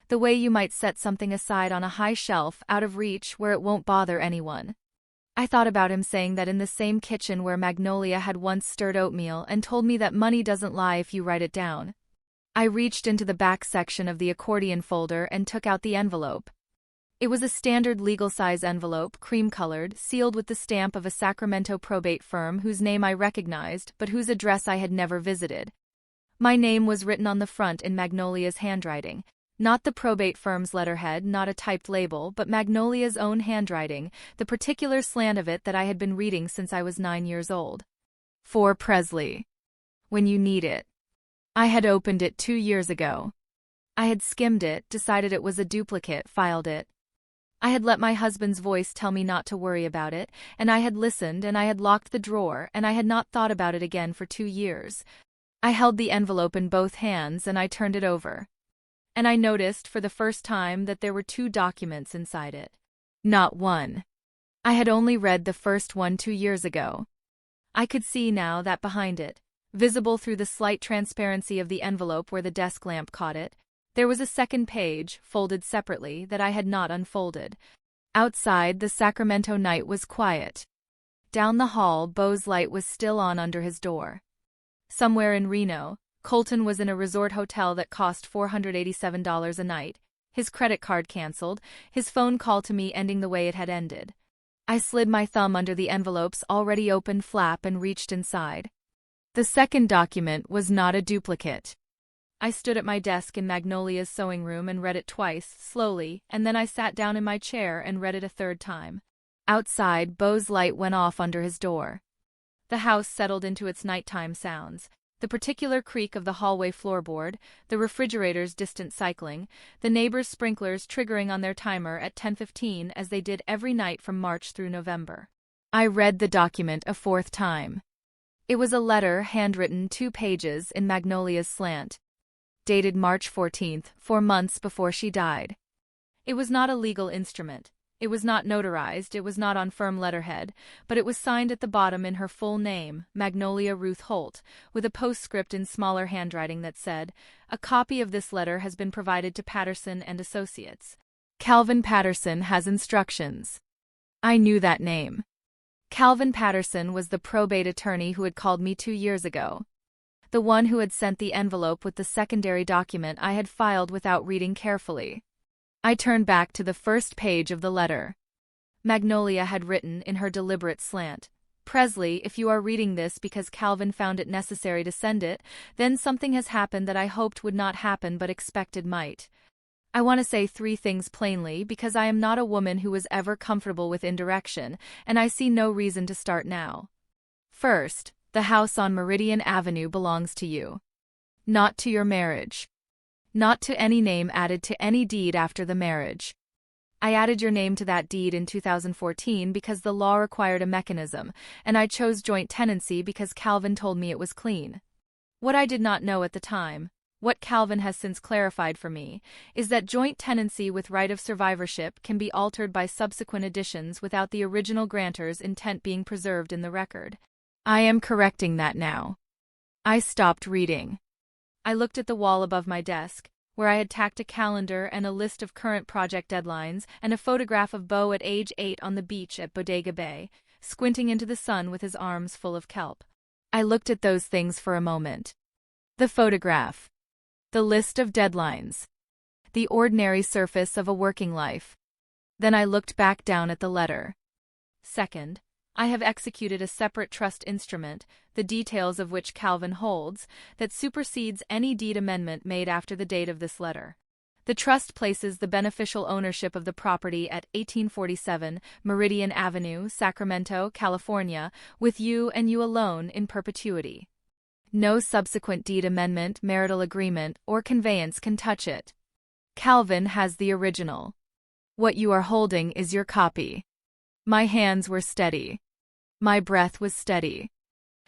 The way you might set something aside on a high shelf out of reach where it won't bother anyone. I thought about him saying that in the same kitchen where Magnolia had once stirred oatmeal and told me that money doesn't lie if you write it down. I reached into the back section of the accordion folder and took out the envelope. It was a standard legal-size envelope, cream-colored, sealed with the stamp of a Sacramento probate firm whose name I recognized but whose address I had never visited. My name was written on the front in Magnolia's handwriting. Not the probate firm's letterhead, not a typed label, but Magnolia's own handwriting, the particular slant of it that I had been reading since I was 9 years old. For Presley. When you need it. I had opened it 2 years ago. I had skimmed it, decided it was a duplicate, filed it. I had let my husband's voice tell me not to worry about it, and I had listened and I had locked the drawer and I had not thought about it again for 2 years. I held the envelope in both hands and I turned it over. And I noticed for the first time that there were 2 documents inside it. Not one. I had only read the first one 2 years ago. I could see now that behind it, visible through the slight transparency of the envelope where the desk lamp caught it, there was a second page, folded separately, that I had not unfolded. Outside, the Sacramento night was quiet. Down the hall, Bo's light was still on under his door. Somewhere in Reno, Colton was in a resort hotel that cost $487 a night, his credit card canceled, his phone call to me ending the way it had ended. I slid my thumb under the envelope's already open flap and reached inside. The second document was not a duplicate. I stood at my desk in Magnolia's sewing room and read it twice, slowly, and then I sat down in my chair and read it a third time. Outside, Bo's light went off under his door. The house settled into its nighttime sounds. The particular creak of the hallway floorboard, the refrigerator's distant cycling, the neighbors' sprinklers triggering on their timer at 10:15 as they did every night from March through November. I read the document a 4th time. It was a letter handwritten 2 pages in Magnolia's slant. dated March 14th, 4 months before she died. It was not a legal instrument. It was not notarized, it was not on firm letterhead, but it was signed at the bottom in her full name, Magnolia Ruth Holt, with a postscript in smaller handwriting that said, "A copy of this letter has been provided to Patterson and Associates. Calvin Patterson has instructions." I knew that name. Calvin Patterson was the probate attorney who had called me 2 years ago. The one who had sent the envelope with the secondary document I had filed without reading carefully. I turned back to the first page of the letter. Magnolia had written in her deliberate slant, "Presley, if you are reading this because Calvin found it necessary to send it, then something has happened that I hoped would not happen but expected might. I want to say 3 things plainly because I am not a woman who was ever comfortable with indirection, and I see no reason to start now. First, the house on Meridian Avenue belongs to you. Not to your marriage. Not to any name added to any deed after the marriage. I added your name to that deed in 2014 because the law required a mechanism, and I chose joint tenancy because Calvin told me it was clean. What I did not know at the time, what Calvin has since clarified for me, is that joint tenancy with right of survivorship can be altered by subsequent additions without the original grantor's intent being preserved in the record. I am correcting that now." I stopped reading. I looked at the wall above my desk, where I had tacked a calendar and a list of current project deadlines and a photograph of Beau at age 8 on the beach at Bodega Bay, squinting into the sun with his arms full of kelp. I looked at those things for a moment. The photograph. The list of deadlines. The ordinary surface of a working life. Then I looked back down at the letter. Second, I have executed a separate trust instrument, the details of which Calvin holds, that supersedes any deed amendment made after the date of this letter. The trust places the beneficial ownership of the property at 1847 Meridian Avenue, Sacramento, California, with you and you alone in perpetuity. No subsequent deed amendment, marital agreement, or conveyance can touch it. Calvin has the original. What you are holding is your copy. My hands were steady. My breath was steady.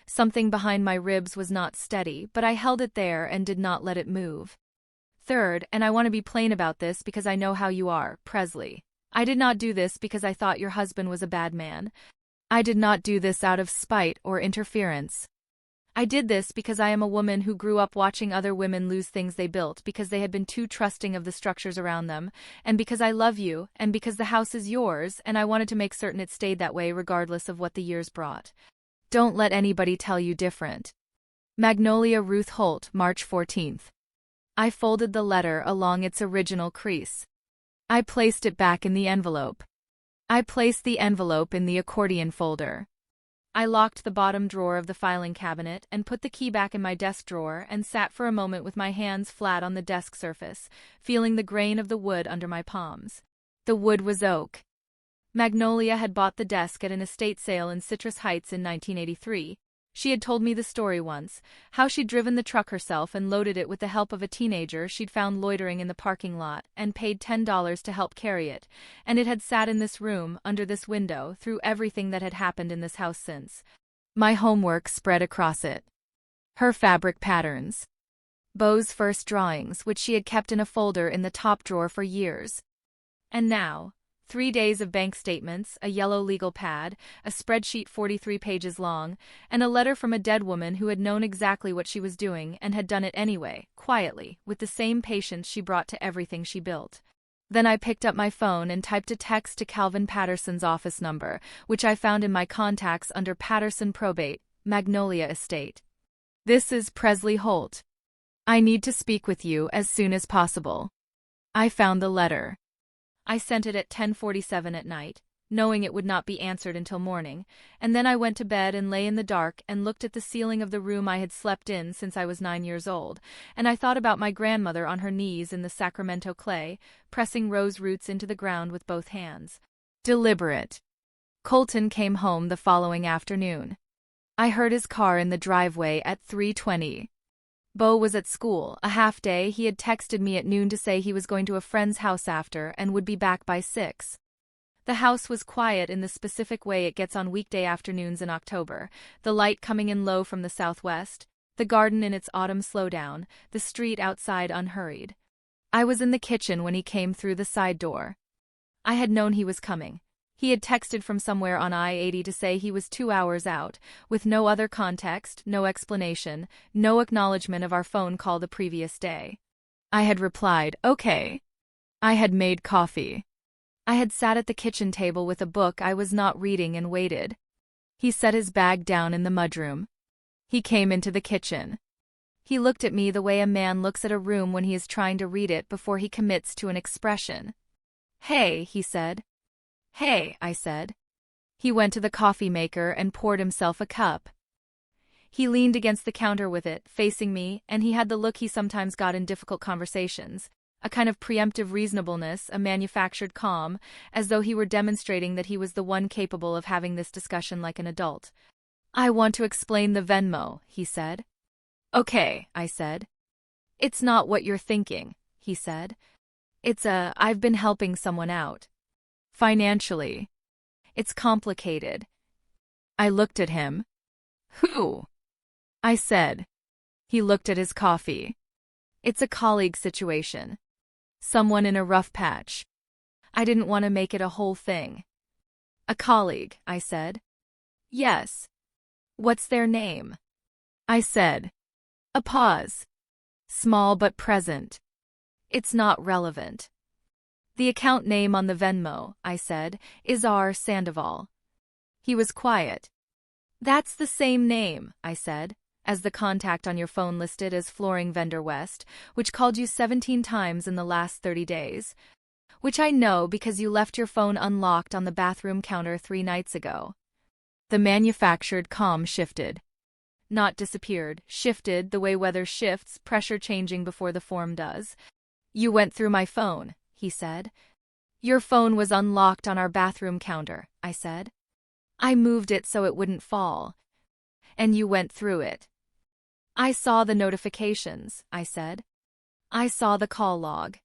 Something behind my ribs was not steady, but I held it there and did not let it move. Third, and I want to be plain about this because I know how you are, Presley. I did not do this because I thought your husband was a bad man. I did not do this out of spite or interference. I did this because I am a woman who grew up watching other women lose things they built because they had been too trusting of the structures around them, and because I love you, and because the house is yours, and I wanted to make certain it stayed that way regardless of what the years brought. Don't let anybody tell you different. Magnolia Ruth Holt, March 14th. I folded the letter along its original crease. I placed it back in the envelope. I placed the envelope in the accordion folder. I locked the bottom drawer of the filing cabinet and put the key back in my desk drawer and sat for a moment with my hands flat on the desk surface, feeling the grain of the wood under my palms. The wood was oak. Magnolia had bought the desk at an estate sale in Citrus Heights in 1983. She had told me the story once, how she'd driven the truck herself and loaded it with the help of a teenager she'd found loitering in the parking lot and paid $10 to help carry it, and it had sat in this room, under this window, through everything that had happened in this house since. My homework spread across it. Her fabric patterns. Beau's first drawings, which she had kept in a folder in the top drawer for years. And now, 3 days of bank statements, a yellow legal pad, a spreadsheet 43 pages long, and a letter from a dead woman who had known exactly what she was doing and had done it anyway, quietly, with the same patience she brought to everything she built. Then I picked up my phone and typed a text to Calvin Patterson's office number, which I found in my contacts under Patterson Probate, Magnolia Estate. "This is Presley Holt. I need to speak with you as soon as possible." I found the letter. I sent it at 10:47 at night, knowing it would not be answered until morning, and then I went to bed and lay in the dark and looked at the ceiling of the room I had slept in since I was 9 years old, and I thought about my grandmother on her knees in the Sacramento clay, pressing rose roots into the ground with both hands. Deliberate. Colton came home the following afternoon. I heard his car in the driveway at 3:20. Beau was at school, a half day. He had texted me at noon to say he was going to a friend's house after and would be back by 6. The house was quiet in the specific way it gets on weekday afternoons in October, the light coming in low from the southwest, the garden in its autumn slowdown, the street outside unhurried. I was in the kitchen when he came through the side door. I had known he was coming. He had texted from somewhere on I-80 to say he was 2 hours out, with no other context, no explanation, no acknowledgement of our phone call the previous day. I had replied, "Okay." I had made coffee. I had sat at the kitchen table with a book I was not reading and waited. He set his bag down in the mudroom. He came into the kitchen. He looked at me the way a man looks at a room when he is trying to read it before he commits to an expression. "Hey," he said. "Hey," I said. He went to the coffee maker and poured himself a cup. He leaned against the counter with it, facing me, and he had the look he sometimes got in difficult conversations, a kind of preemptive reasonableness, a manufactured calm, as though he were demonstrating that he was the one capable of having this discussion like an adult. "I want to explain the Venmo," he said. "Okay," I said. "It's not what you're thinking," he said. I've been helping someone out. Financially. It's complicated." I looked at him. "Who?" I said. He looked at his coffee. "It's a colleague situation. Someone in a rough patch. I didn't want to make it a whole thing." "A colleague," I said. "Yes." "What's their name?" I said. A pause. Small but present. "It's not relevant." "The account name on the Venmo," I said, "is R. Sandoval." He was quiet. "That's the same name," I said, "as the contact on your phone listed as Flooring Vendor West, which called you 17 times in the last 30 days. Which I know because you left your phone unlocked on the bathroom counter 3 nights ago." The manufactured calm shifted. Not disappeared, shifted the way weather shifts, pressure changing before the form does. "You went through my phone," he said. "Your phone was unlocked on our bathroom counter," I said. "I moved it so it wouldn't fall. And you went through it." "I saw the notifications," I said. "I saw the call log."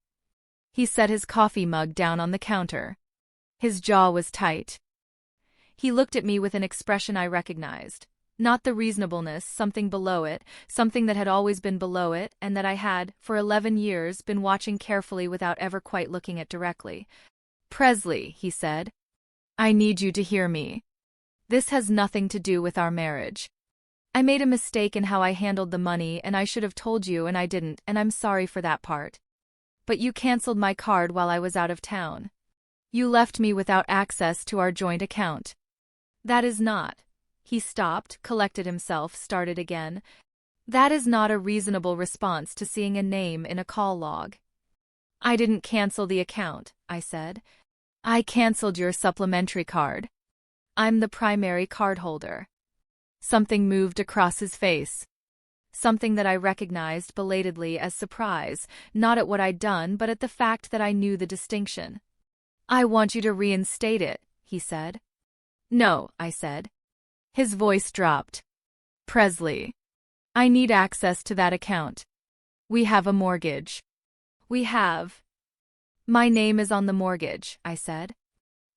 He set his coffee mug down on the counter. His jaw was tight. He looked at me with an expression I recognized. Not the reasonableness, something below it, something that had always been below it and that I had, for 11 years, been watching carefully without ever quite looking at directly. "Presley," he said, "I need you to hear me. This has nothing to do with our marriage. I made a mistake in how I handled the money and I should have told you and I didn't, and I'm sorry for that part. But you canceled my card while I was out of town. You left me without access to our joint account. That is not..." He stopped, collected himself, started again. "That is not a reasonable response to seeing a name in a call log." "I didn't cancel the account," I said. "I canceled your supplementary card. I'm the primary cardholder." Something moved across his face. Something that I recognized belatedly as surprise, not at what I'd done but at the fact that I knew the distinction. "I want you to reinstate it," he said. "No," I said. His voice dropped. "Presley, I need access to that account. We have a mortgage." "We have..." "My name is on the mortgage," I said.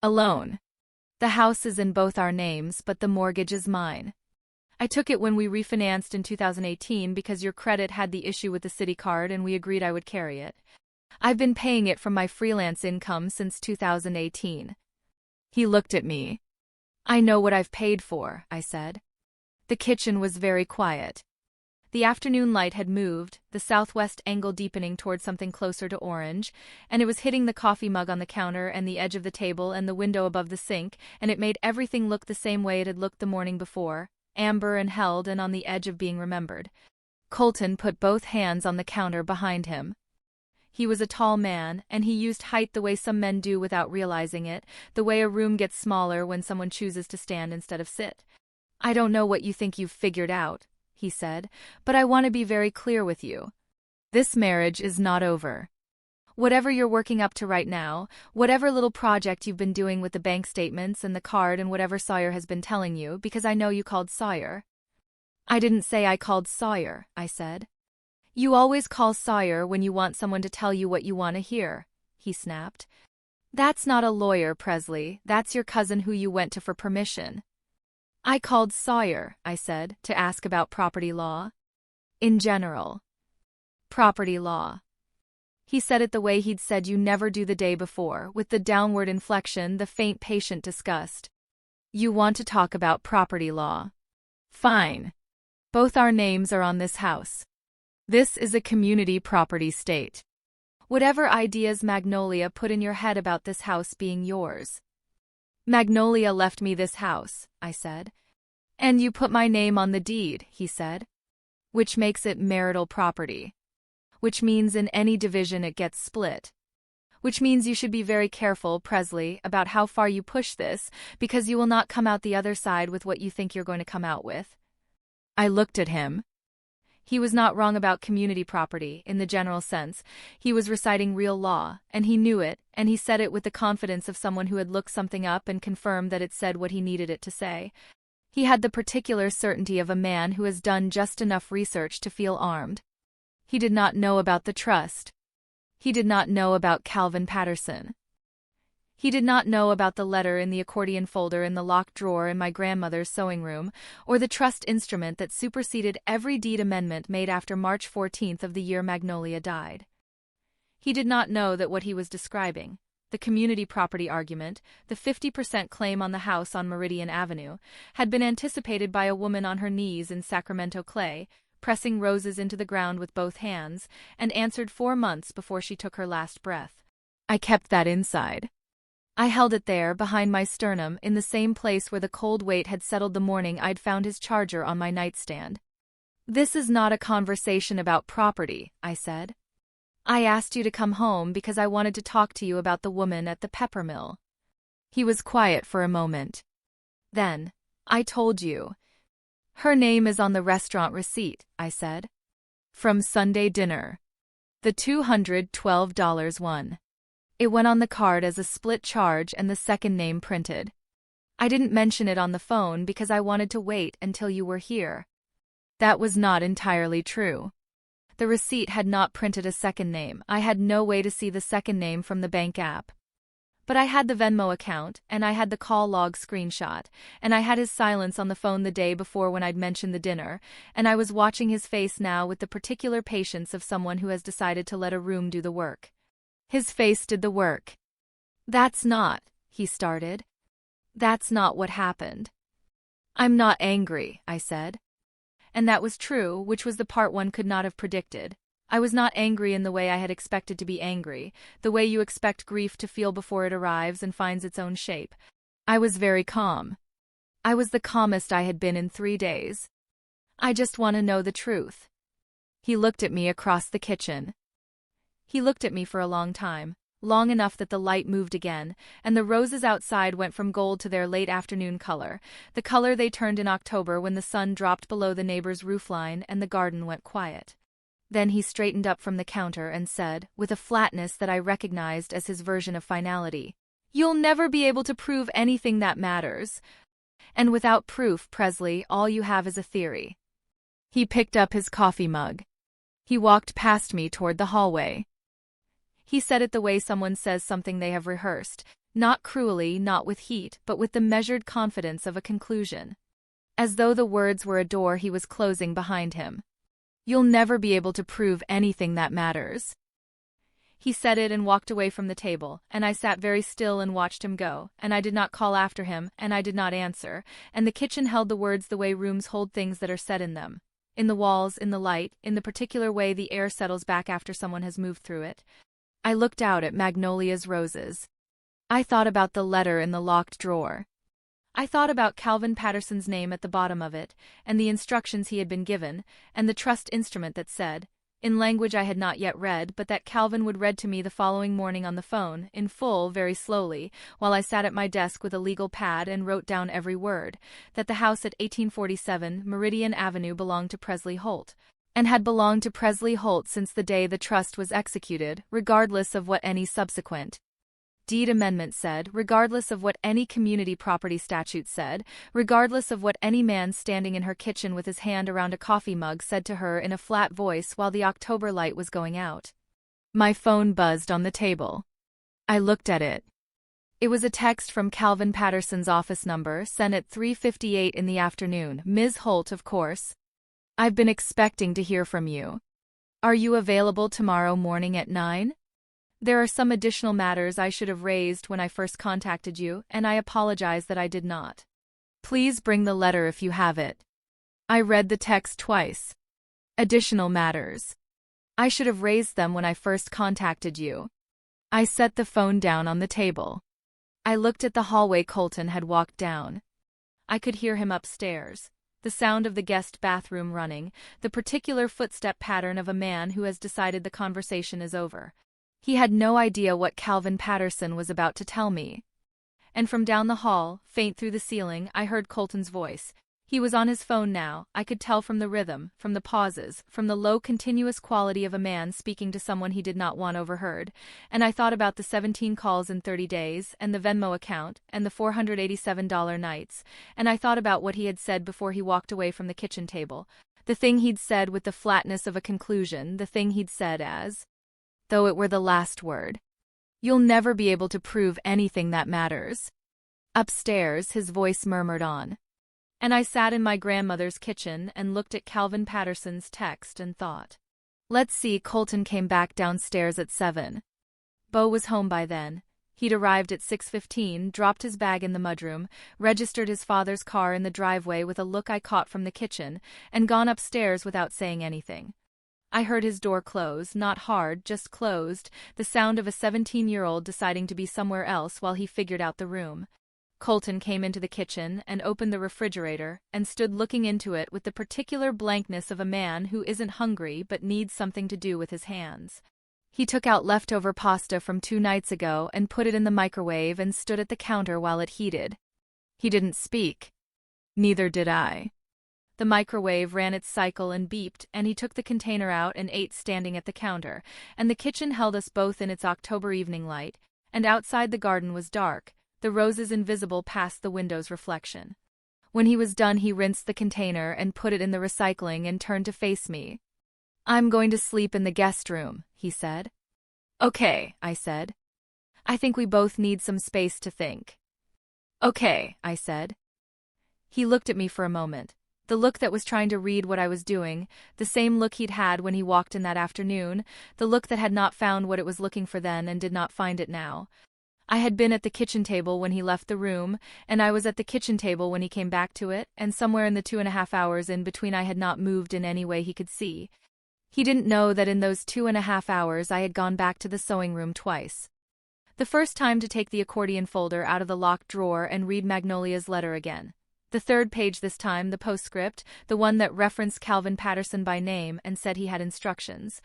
"A loan. The house is in both our names, but the mortgage is mine. I took it when we refinanced in 2018 because your credit had the issue with the city card and we agreed I would carry it. I've been paying it from my freelance income since 2018. He looked at me. "I know what I've paid for," I said. The kitchen was very quiet. The afternoon light had moved, the southwest angle deepening toward something closer to orange, and it was hitting the coffee mug on the counter and the edge of the table and the window above the sink, and it made everything look the same way it had looked the morning before, amber and held and on the edge of being remembered. Colton put both hands on the counter behind him. He was a tall man, and he used height the way some men do without realizing it, the way a room gets smaller when someone chooses to stand instead of sit. "I don't know what you think you've figured out," he said, "but I want to be very clear with you. This marriage is not over. Whatever you're working up to right now, whatever little project you've been doing with the bank statements and the card and whatever Sawyer has been telling you, because I know you called Sawyer." "I didn't say I called Sawyer," I said. "You always call Sawyer when you want someone to tell you what you want to hear," he snapped. "That's not a lawyer, Presley, that's your cousin who you went to for permission." "I called Sawyer," I said, "to ask about property law." In general. Property law. He said it the way he'd said you never do the day before, with the downward inflection, the faint patient disgust. You want to talk about property law? Fine. Both our names are on this house. This is a community property state. Whatever ideas Magnolia put in your head about this house being yours. Magnolia left me this house, I said. And you put my name on the deed, he said. Which makes it marital property. Which means in any division it gets split. Which means you should be very careful, Presley, about how far you push this, because you will not come out the other side with what you think you're going to come out with. I looked at him. He was not wrong about community property, in the general sense. He was reciting real law, and he knew it, and he said it with the confidence of someone who had looked something up and confirmed that it said what he needed it to say. He had the particular certainty of a man who has done just enough research to feel armed. He did not know about the trust. He did not know about Calvin Patterson. He did not know about the letter in the accordion folder in the locked drawer in my grandmother's sewing room, or the trust instrument that superseded every deed amendment made after March 14th of the year Magnolia died. He did not know that what he was describing, the community property argument, the 50% claim on the house on Meridian Avenue, had been anticipated by a woman on her knees in Sacramento clay, pressing roses into the ground with both hands, and answered 4 months before she took her last breath. I kept that inside. I held it there, behind my sternum, in the same place where the cold weight had settled the morning I'd found his charger on my nightstand. This is not a conversation about property, I said. I asked you to come home because I wanted to talk to you about the woman at the pepper mill. He was quiet for a moment. Then, I told you. Her name is on the restaurant receipt, I said. From Sunday dinner. The $212 one. It went on the card as a split charge and the second name printed. I didn't mention it on the phone because I wanted to wait until you were here. That was not entirely true. The receipt had not printed a second name. I had no way to see the second name from the bank app. But I had the Venmo account, and I had the call log screenshot, and I had his silence on the phone the day before when I'd mentioned the dinner, and I was watching his face now with the particular patience of someone who has decided to let a room do the work. His face did the work. That's not, he started. That's not what happened. I'm not angry, I said. And that was true, which was the part one could not have predicted. I was not angry in the way I had expected to be angry, the way you expect grief to feel before it arrives and finds its own shape. I was very calm. I was the calmest I had been in 3 days. I just want to know the truth. He looked at me across the kitchen. He looked at me for a long time, long enough that the light moved again, and the roses outside went from gold to their late afternoon color, the color they turned in October when the sun dropped below the neighbor's roofline and the garden went quiet. Then he straightened up from the counter and said, with a flatness that I recognized as his version of finality, "You'll never be able to prove anything that matters. And without proof, Presley, all you have is a theory." He picked up his coffee mug. He walked past me toward the hallway. He said it the way someone says something they have rehearsed, not cruelly, not with heat, but with the measured confidence of a conclusion. As though the words were a door he was closing behind him. "You'll never be able to prove anything that matters." He said it and walked away from the table, and I sat very still and watched him go, and I did not call after him, and I did not answer, and the kitchen held the words the way rooms hold things that are said in them. In the walls, in the light, in the particular way the air settles back after someone has moved through it. I looked out at Magnolia's roses. I thought about the letter in the locked drawer. I thought about Calvin Patterson's name at the bottom of it, and the instructions he had been given, and the trust instrument that said, in language I had not yet read but that Calvin would read to me the following morning on the phone, in full, very slowly, while I sat at my desk with a legal pad and wrote down every word, that the house at 1847 Meridian Avenue belonged to Presley Holt, and had belonged to Presley Holt since the day the trust was executed, regardless of what any subsequent deed amendment said, regardless of what any community property statute said, regardless of what any man standing in her kitchen with his hand around a coffee mug said to her in a flat voice while the October light was going out. My phone buzzed on the table. I looked at it. It was a text from Calvin Patterson's office number, sent at 3:58 in the afternoon. Ms. Holt, of course. I've been expecting to hear from you. Are you available tomorrow morning at 9? There are some additional matters I should have raised when I first contacted you, and I apologize that I did not. Please bring the letter if you have it. I read the text twice. Additional matters. I should have raised them when I first contacted you. I set the phone down on the table. I looked at the hallway Colton had walked down. I could hear him upstairs. The sound of the guest bathroom running, the particular footstep pattern of a man who has decided the conversation is over. He had no idea what Calvin Patterson was about to tell me. And from down the hall, faint through the ceiling, I heard Colton's voice. He was on his phone now. I could tell from the rhythm, from the pauses, from the low continuous quality of a man speaking to someone he did not want overheard, and I thought about the 17 calls in 30 days, and the Venmo account, and the $487 nights, and I thought about what he had said before he walked away from the kitchen table, the thing he'd said with the flatness of a conclusion, the thing he'd said as though it were the last word. You'll never be able to prove anything that matters. Upstairs, his voice murmured on. And I sat in my grandmother's kitchen and looked at Calvin Patterson's text and thought. Let's see, Colton came back downstairs at 7. Beau was home by then. He'd arrived at 6:15, dropped his bag in the mudroom, registered his father's car in the driveway with a look I caught from the kitchen, and gone upstairs without saying anything. I heard his door close, not hard, just closed, the sound of a 17-year-old deciding to be somewhere else while he figured out the room. Colton came into the kitchen and opened the refrigerator and stood looking into it with the particular blankness of a man who isn't hungry but needs something to do with his hands. He took out leftover pasta from 2 nights ago and put it in the microwave and stood at the counter while it heated. He didn't speak. Neither did I. The microwave ran its cycle and beeped, and he took the container out and ate standing at the counter, and the kitchen held us both in its October evening light, and outside the garden was dark, the roses invisible past the window's reflection. When he was done, he rinsed the container and put it in the recycling and turned to face me. I'm going to sleep in the guest room, he said. Okay, I said. I think we both need some space to think. Okay, I said. He looked at me for a moment. The look that was trying to read what I was doing, the same look he'd had when he walked in that afternoon, the look that had not found what it was looking for then and did not find it now. I had been at the kitchen table when he left the room, and I was at the kitchen table when he came back to it, and somewhere in the 2.5 hours in between I had not moved in any way he could see. He didn't know that in those 2.5 hours I had gone back to the sewing room twice. The first time to take the accordion folder out of the locked drawer and read Magnolia's letter again. The 3rd page this time, the postscript, the one that referenced Calvin Patterson by name and said he had instructions.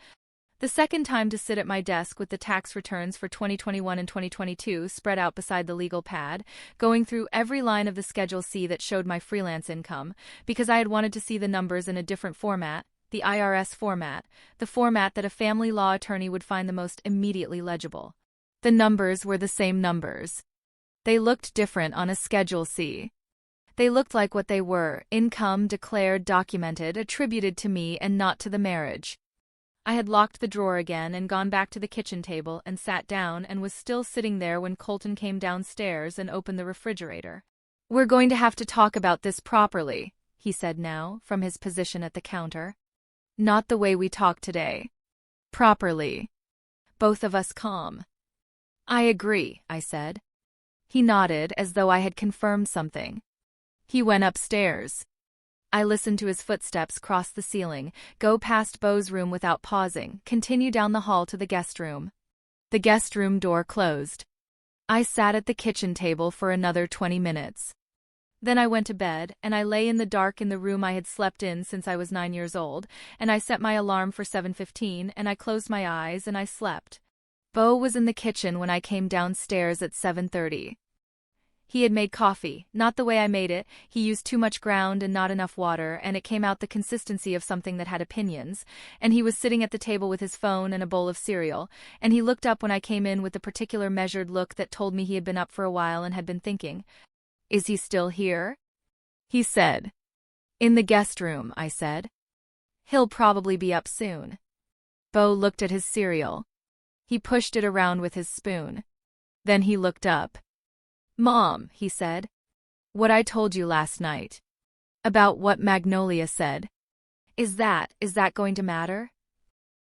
The 2nd time to sit at my desk with the tax returns for 2021 and 2022 spread out beside the legal pad, going through every line of the Schedule C that showed my freelance income, because I had wanted to see the numbers in a different format, the IRS format, the format that a family law attorney would find the most immediately legible. The numbers were the same numbers. They looked different on a Schedule C. They looked like what they were, income, declared, documented, attributed to me and not to the marriage. I had locked the drawer again and gone back to the kitchen table and sat down and was still sitting there when Colton came downstairs and opened the refrigerator. We're going to have to talk about this properly, he said now, from his position at the counter. Not the way we talked today. Properly. Both of us calm. I agree, I said. He nodded as though I had confirmed something. He went upstairs. I listened to his footsteps cross the ceiling, go past Beau's room without pausing, continue down the hall to the guest room. The guest room door closed. I sat at the kitchen table for another 20 minutes. Then I went to bed, and I lay in the dark in the room I had slept in since I was 9 years old, and I set my alarm for 7:15, and I closed my eyes and I slept. Beau was in the kitchen when I came downstairs at 7:30. He had made coffee, not the way I made it. He used too much ground and not enough water, and it came out the consistency of something that had opinions, and he was sitting at the table with his phone and a bowl of cereal, and he looked up when I came in with the particular measured look that told me he had been up for a while and had been thinking. Is he still here? He said. In the guest room, I said. He'll probably be up soon. Beau looked at his cereal. He pushed it around with his spoon. Then he looked up. Mom, he said. What I told you last night. About what Magnolia said. Is that going to matter?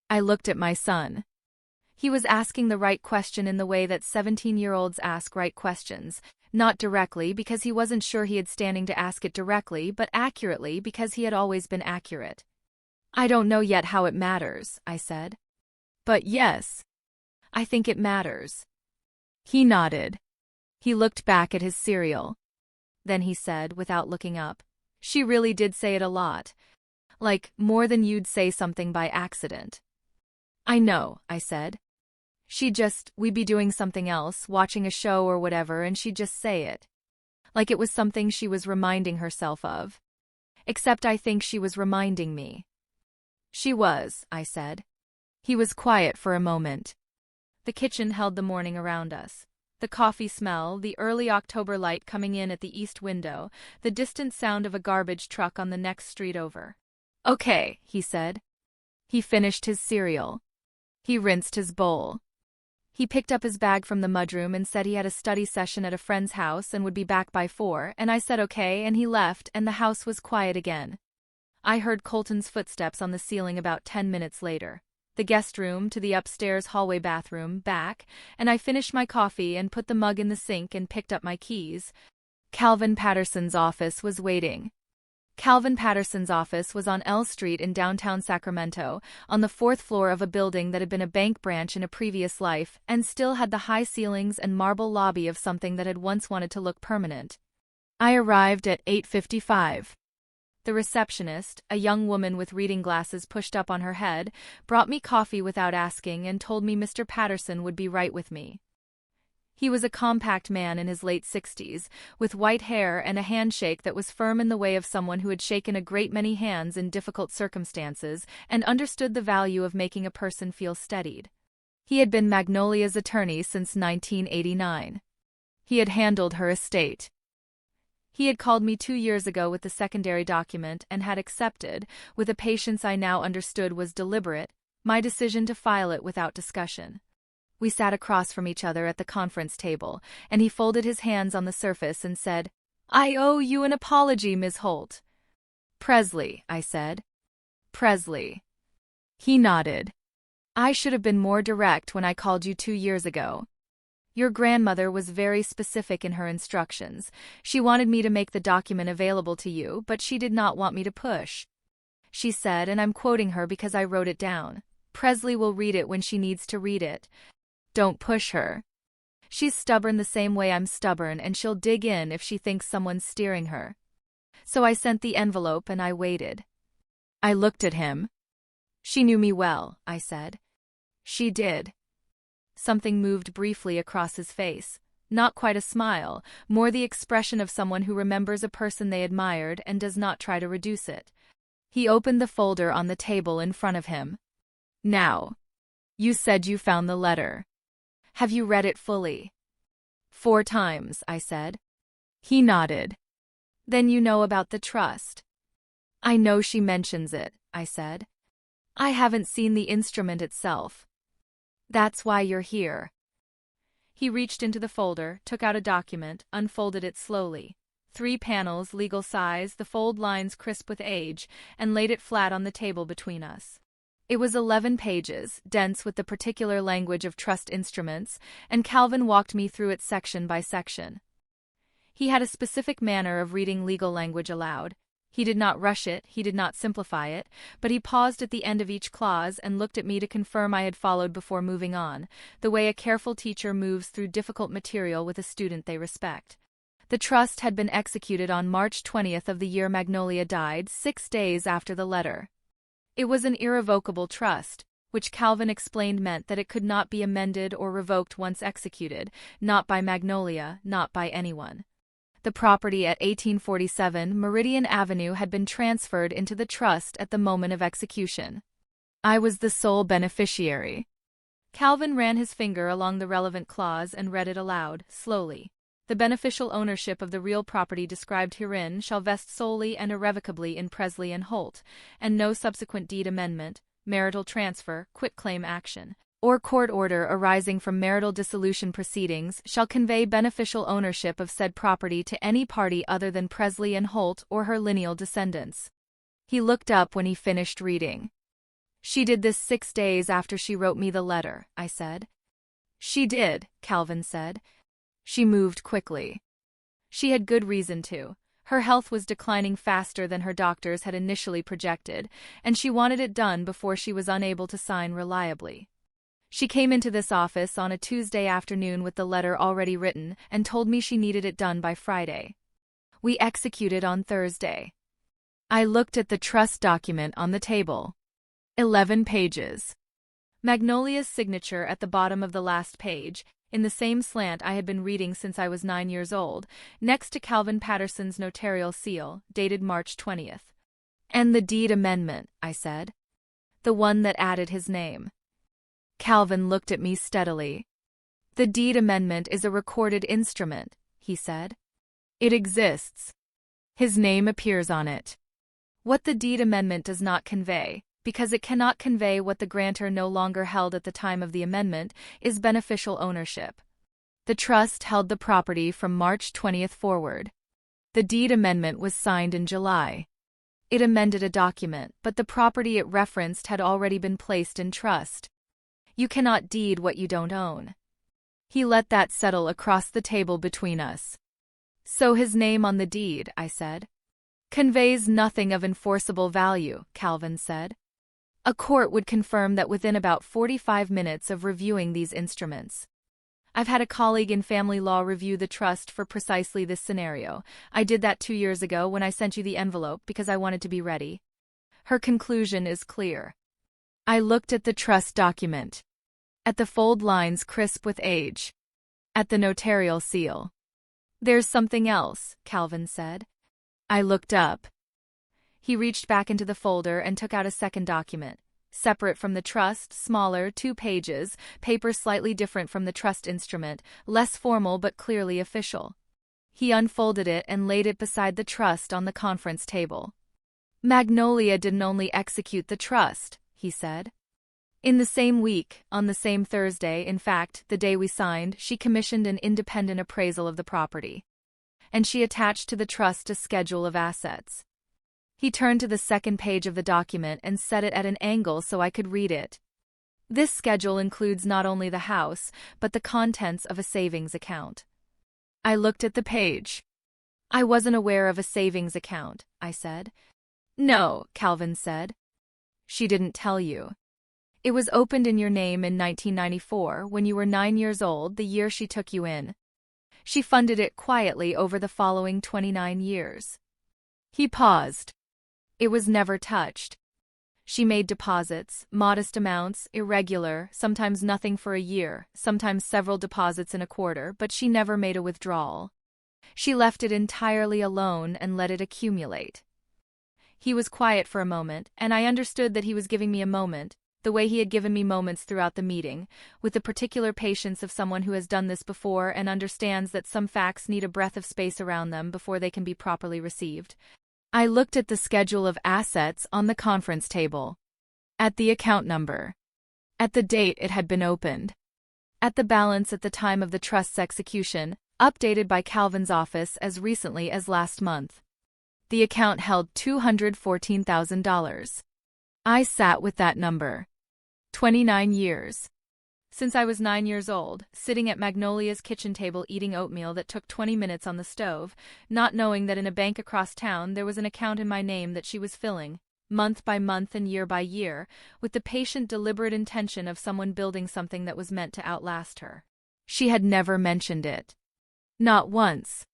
I looked at my son. He was asking the right question in the way that 17-year-olds ask right questions, not directly because he wasn't sure he had standing to ask it directly, but accurately because he had always been accurate. I don't know yet how it matters, I said. But yes, I think it matters. He nodded. He looked back at his cereal. Then he said, without looking up, "She really did say it a lot. Like, more than you'd say something by accident." "I know," I said. We'd be doing something else, watching a show or whatever, and she'd just say it. Like it was something she was reminding herself of. Except I think she was reminding me." "She was," I said. He was quiet for a moment. The kitchen held the morning around us. The coffee smell, the early October light coming in at the east window, the distant sound of a garbage truck on the next street over. "Okay," he said. He finished his cereal. He rinsed his bowl. He picked up his bag from the mudroom and said he had a study session at a friend's house and would be back by 4, and I said okay, and he left, and the house was quiet again. I heard Colton's footsteps on the ceiling about 10 minutes later. The guest room to the upstairs hallway bathroom, back, and I finished my coffee and put the mug in the sink and picked up my keys. Calvin Patterson's office was waiting. Calvin Patterson's office was on L Street in downtown Sacramento, on the 4th floor of a building that had been a bank branch in a previous life and still had the high ceilings and marble lobby of something that had once wanted to look permanent. I arrived at 8:55. The receptionist, a young woman with reading glasses pushed up on her head, brought me coffee without asking and told me Mr. Patterson would be right with me. He was a compact man in his late 60s, with white hair and a handshake that was firm in the way of someone who had shaken a great many hands in difficult circumstances and understood the value of making a person feel steadied. He had been Magnolia's attorney since 1989. He had handled her estate. He had called me 2 years ago with the secondary document and had accepted, with a patience I now understood was deliberate, my decision to file it without discussion. We sat across from each other at the conference table, and he folded his hands on the surface and said, "I owe you an apology, Ms. Holt." "Presley," I said. "Presley." He nodded. "I should have been more direct when I called you 2 years ago. Your grandmother was very specific in her instructions. She wanted me to make the document available to you, but she did not want me to push. She said, and I'm quoting her because I wrote it down, Presley will read it when she needs to read it. Don't push her. She's stubborn the same way I'm stubborn, and she'll dig in if she thinks someone's steering her. So I sent the envelope and I waited." I looked at him. "She knew me well," I said. "She did." Something moved briefly across his face. Not quite a smile, more the expression of someone who remembers a person they admired and does not try to reduce it. He opened the folder on the table in front of him. "Now, you said you found the letter. Have you read it fully?" 4 times, I said. He nodded. "Then you know about the trust." "I know she mentions it," I said. "I haven't seen the instrument itself." "That's why you're here." He reached into the folder, took out a document, unfolded it slowly. 3 panels, legal size, the fold lines crisp with age, and laid it flat on the table between us. It was 11 pages, dense with the particular language of trust instruments, and Calvin walked me through it section by section. He had a specific manner of reading legal language aloud. He did not rush it, he did not simplify it, but he paused at the end of each clause and looked at me to confirm I had followed before moving on, the way a careful teacher moves through difficult material with a student they respect. The trust had been executed on March 20th of the year Magnolia died, 6 days after the letter. It was an irrevocable trust, which Calvin explained meant that it could not be amended or revoked once executed, not by Magnolia, not by anyone. The property at 1847 Meridian Avenue had been transferred into the trust at the moment of execution. I was the sole beneficiary. Calvin ran his finger along the relevant clause and read it aloud, slowly. The beneficial ownership of the real property described herein shall vest solely and irrevocably in Presley and Holt, and no subsequent deed amendment, marital transfer, quitclaim action, or court order arising from marital dissolution proceedings shall convey beneficial ownership of said property to any party other than Presley and Holt or her lineal descendants. He looked up when he finished reading. She did this 6 days after she wrote me the letter, I said. She did, Calvin said. She moved quickly. She had good reason to. Her health was declining faster than her doctors had initially projected, and she wanted it done before she was unable to sign reliably. She came into this office on a Tuesday afternoon with the letter already written and told me she needed it done by Friday. We executed on Thursday. I looked at the trust document on the table. 11 pages. Magnolia's signature at the bottom of the last page, in the same slant I had been reading since I was 9 years old, next to Calvin Patterson's notarial seal, dated March 20th. And the deed amendment, I said. The one that added his name. Calvin looked at me steadily. The deed amendment is a recorded instrument, he said. It exists. His name appears on it. What the deed amendment does not convey, because it cannot convey what the grantor no longer held at the time of the amendment, is beneficial ownership. The trust held the property from March 20th forward. The deed amendment was signed in July. It amended a document, but the property it referenced had already been placed in trust. You cannot deed what you don't own. He let that settle across the table between us. So his name on the deed, I said. Conveys nothing of enforceable value, Calvin said. A court would confirm that within about 45 minutes of reviewing these instruments. I've had a colleague in family law review the trust for precisely this scenario. I did that 2 years ago when I sent you the envelope because I wanted to be ready. Her conclusion is clear. I looked at the trust document. At the fold lines crisp with age. At the notarial seal. There's something else, Calvin said. I looked up. He reached back into the folder and took out a second document. Separate from the trust, smaller, 2 pages, paper slightly different from the trust instrument, less formal but clearly official. He unfolded it and laid it beside the trust on the conference table. Magnolia didn't only execute the trust, he said. In the same week, on the same Thursday, in fact, the day we signed, she commissioned an independent appraisal of the property. And she attached to the trust a schedule of assets. He turned to the second page of the document and set it at an angle so I could read it. This schedule includes not only the house, but the contents of a savings account. I looked at the page. I wasn't aware of a savings account, I said. No, Calvin said. She didn't tell you. It was opened in your name in 1994 when you were 9 years old, the year she took you in. She funded it quietly over the following 29 years. He paused. It was never touched. She made deposits, modest amounts, irregular, sometimes nothing for a year, sometimes several deposits in a quarter, but she never made a withdrawal. She left it entirely alone and let it accumulate. He was quiet for a moment, and I understood that he was giving me a moment, the way he had given me moments throughout the meeting, with the particular patience of someone who has done this before and understands that some facts need a breath of space around them before they can be properly received. I looked at the schedule of assets on the conference table. At the account number. At the date it had been opened. At the balance at the time of the trust's execution, updated by Calvin's office as recently as last month. The account held $214,000. I sat with that number. 29 years. Since I was 9 years old, sitting at Magnolia's kitchen table eating oatmeal that took 20 minutes on the stove, not knowing that in a bank across town there was an account in my name that she was filling, month by month and year by year, with the patient deliberate intention of someone building something that was meant to outlast her. She had never mentioned it. Not once.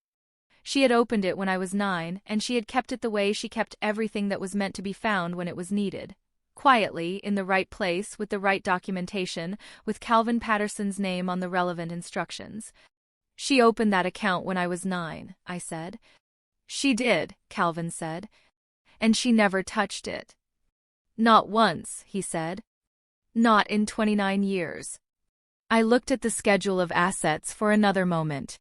She had opened it when I was 9, and she had kept it the way she kept everything that was meant to be found when it was needed. Quietly, in the right place, with the right documentation, with Calvin Patterson's name on the relevant instructions. She opened that account when I was 9, I said. She did, Calvin said. And she never touched it. Not once, he said. Not in 29 years. I looked at the schedule of assets for another moment.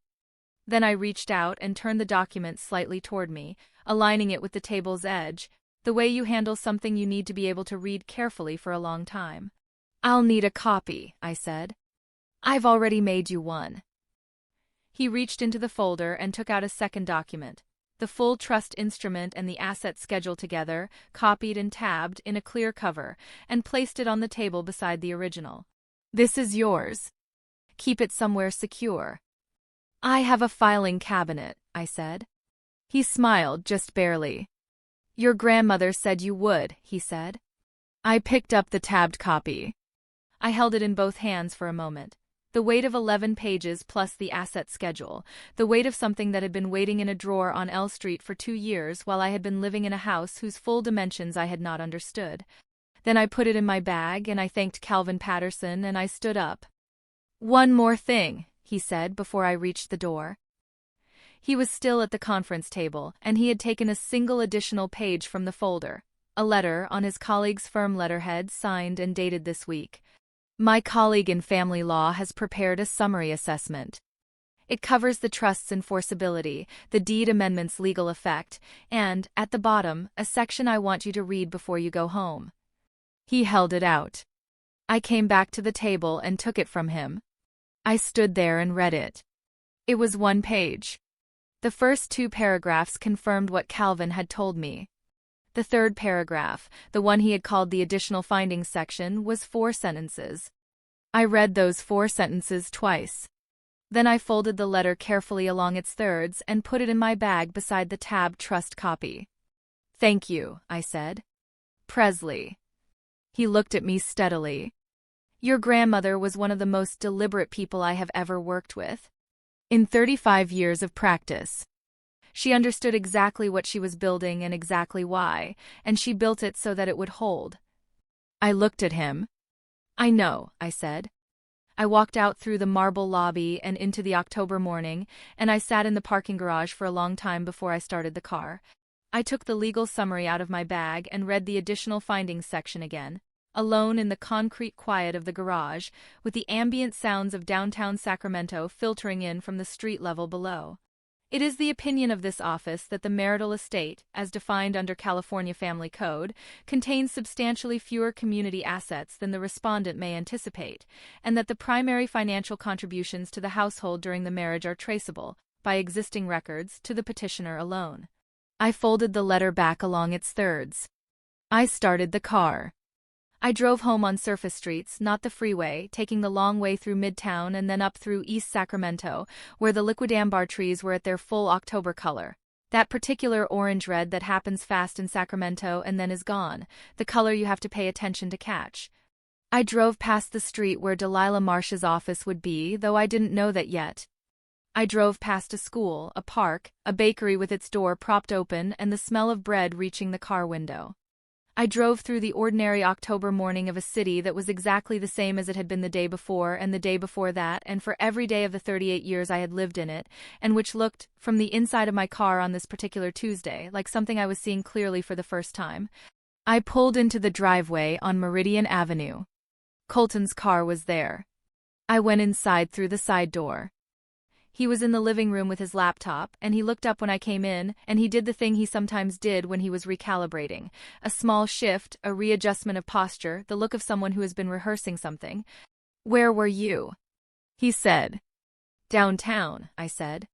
Then I reached out and turned the document slightly toward me, aligning it with the table's edge, the way you handle something you need to be able to read carefully for a long time. I'll need a copy, I said. I've already made you one. He reached into the folder and took out a second document. the full trust instrument and the asset schedule together, copied and tabbed in a clear cover, and placed it on the table beside the original. "This is yours. Keep it somewhere secure." "I have a filing cabinet," I said. He smiled, just barely. "Your grandmother said you would," he said. I picked up the tabbed copy. I held it in both hands for a moment. The weight of 11 pages plus the asset schedule, the weight of something that had been waiting in a drawer on L Street for 2 years while I had been living in a house whose full dimensions I had not understood. Then I put it in my bag and I thanked Calvin Patterson and I stood up. "One more thing," he said before I reached the door. He was still at the conference table, and he had taken a single additional page from the folder, a letter on his colleague's firm letterhead signed and dated this week. "My colleague in family law has prepared a summary assessment. It covers the trust's enforceability, the deed amendment's legal effect, and, at the bottom, a section I want you to read before you go home." He held it out. I came back to the table and took it from him. I stood there and read it. It was 1 page. The first 2 paragraphs confirmed what Calvin had told me. The third paragraph, the one he had called the additional findings section, was 4 sentences. I read those 4 sentences twice. Then I folded the letter carefully along its thirds and put it in my bag beside the tabbed trust copy. "Thank you," I said. "Presley." He looked at me steadily. "Your grandmother was one of the most deliberate people I have ever worked with. In 35 years of practice. She understood exactly what she was building and exactly why, and she built it so that it would hold." I looked at him. "I know," I said. I walked out through the marble lobby and into the October morning, and I sat in the parking garage for a long time before I started the car. I took the legal summary out of my bag and read the additional findings section again, alone in the concrete quiet of the garage, with the ambient sounds of downtown Sacramento filtering in from the street level below. It is the opinion of this office that the marital estate, as defined under California Family Code, contains substantially fewer community assets than the respondent may anticipate, and that the primary financial contributions to the household during the marriage are traceable, by existing records, to the petitioner alone. I folded the letter back along its thirds. I started the car. I drove home on surface streets, not the freeway, taking the long way through Midtown and then up through East Sacramento, where the liquidambar trees were at their full October color. That particular orange-red that happens fast in Sacramento and then is gone, the color you have to pay attention to catch. I drove past the street where Delilah Marsh's office would be, though I didn't know that yet. I drove past a school, a park, a bakery with its door propped open and the smell of bread reaching the car window. I drove through the ordinary October morning of a city that was exactly the same as it had been the day before and the day before that and for every day of the 38 years I had lived in it, and which looked, from the inside of my car on this particular Tuesday, like something I was seeing clearly for the first time. I pulled into the driveway on Meridian Avenue. Colton's car was there. I went inside through the side door. He was in the living room with his laptop, and he looked up when I came in, and he did the thing he sometimes did when he was recalibrating. A small shift, a readjustment of posture, the look of someone who has been rehearsing something. "Where were you?" he said. "Downtown," I said.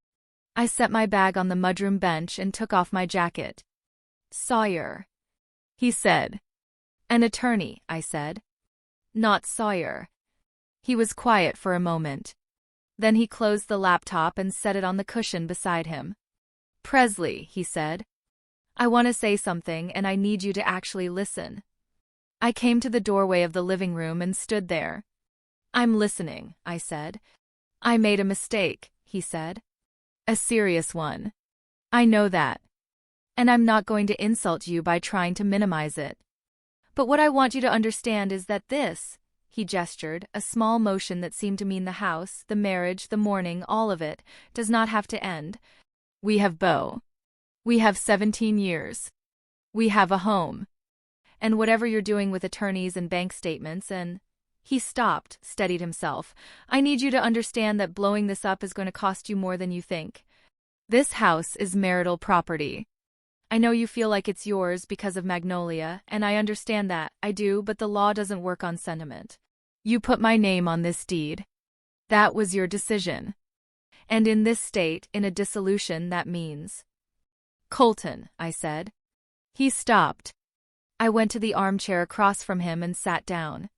I set my bag on the mudroom bench and took off my jacket. "Sawyer," he said. "An attorney," I said. "Not Sawyer." He was quiet for a moment. Then he closed the laptop and set it on the cushion beside him. "Presley," he said. "I want to say something and I need you to actually listen." I came to the doorway of the living room and stood there. "I'm listening," I said. "I made a mistake," he said. "A serious one. I know that. And I'm not going to insult you by trying to minimize it. But what I want you to understand is that this," he gestured, a small motion that seemed to mean the house, the marriage, the mourning, all of it, "does not have to end. We have Beau. We have 17 years. We have a home. And whatever you're doing with attorneys and bank statements and—" He stopped, steadied himself. "I need you to understand that blowing this up is going to cost you more than you think. This house is marital property. I know you feel like it's yours because of Magnolia, and I understand that, I do, but the law doesn't work on sentiment. You put my name on this deed. That was your decision. And in this state, in a dissolution, that means Colton, I said. He stopped. I went to the armchair across from him and sat down.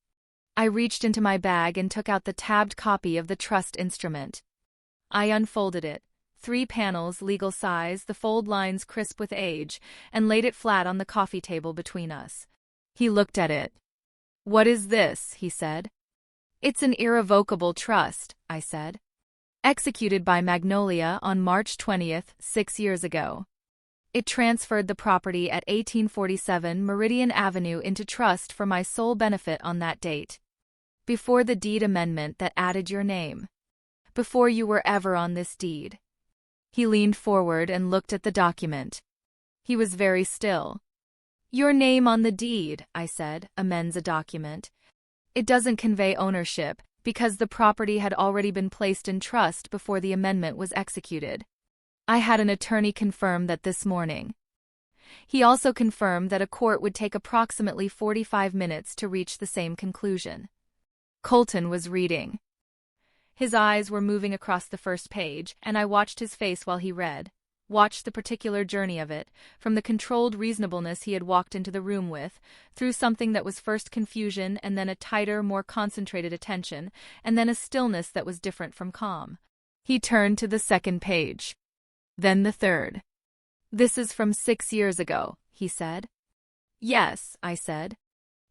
I reached into my bag and took out the tabbed copy of the trust instrument. I unfolded it, 3 panels legal size, the fold lines crisp with age, and laid it flat on the coffee table between us. He looked at it. "What is this?" he said. "It's an irrevocable trust," I said. "Executed by Magnolia on March 20th, 6 years ago. It transferred the property at 1847 Meridian Avenue into trust for my sole benefit on that date. Before the deed amendment that added your name. Before you were ever on this deed." He leaned forward and looked at the document. He was very still. "Your name on the deed," I said, "amends a document. It doesn't convey ownership, because the property had already been placed in trust before the amendment was executed. I had an attorney confirm that this morning. He also confirmed that a court would take approximately 45 minutes to reach the same conclusion." Colton was reading. His eyes were moving across the first page, and I watched his face while he read, watched the particular journey of it, from the controlled reasonableness he had walked into the room with, through something that was first confusion and then a tighter, more concentrated attention, and then a stillness that was different from calm. He turned to the second page. Then the third. "This is from 6 years ago," he said. "Yes," I said.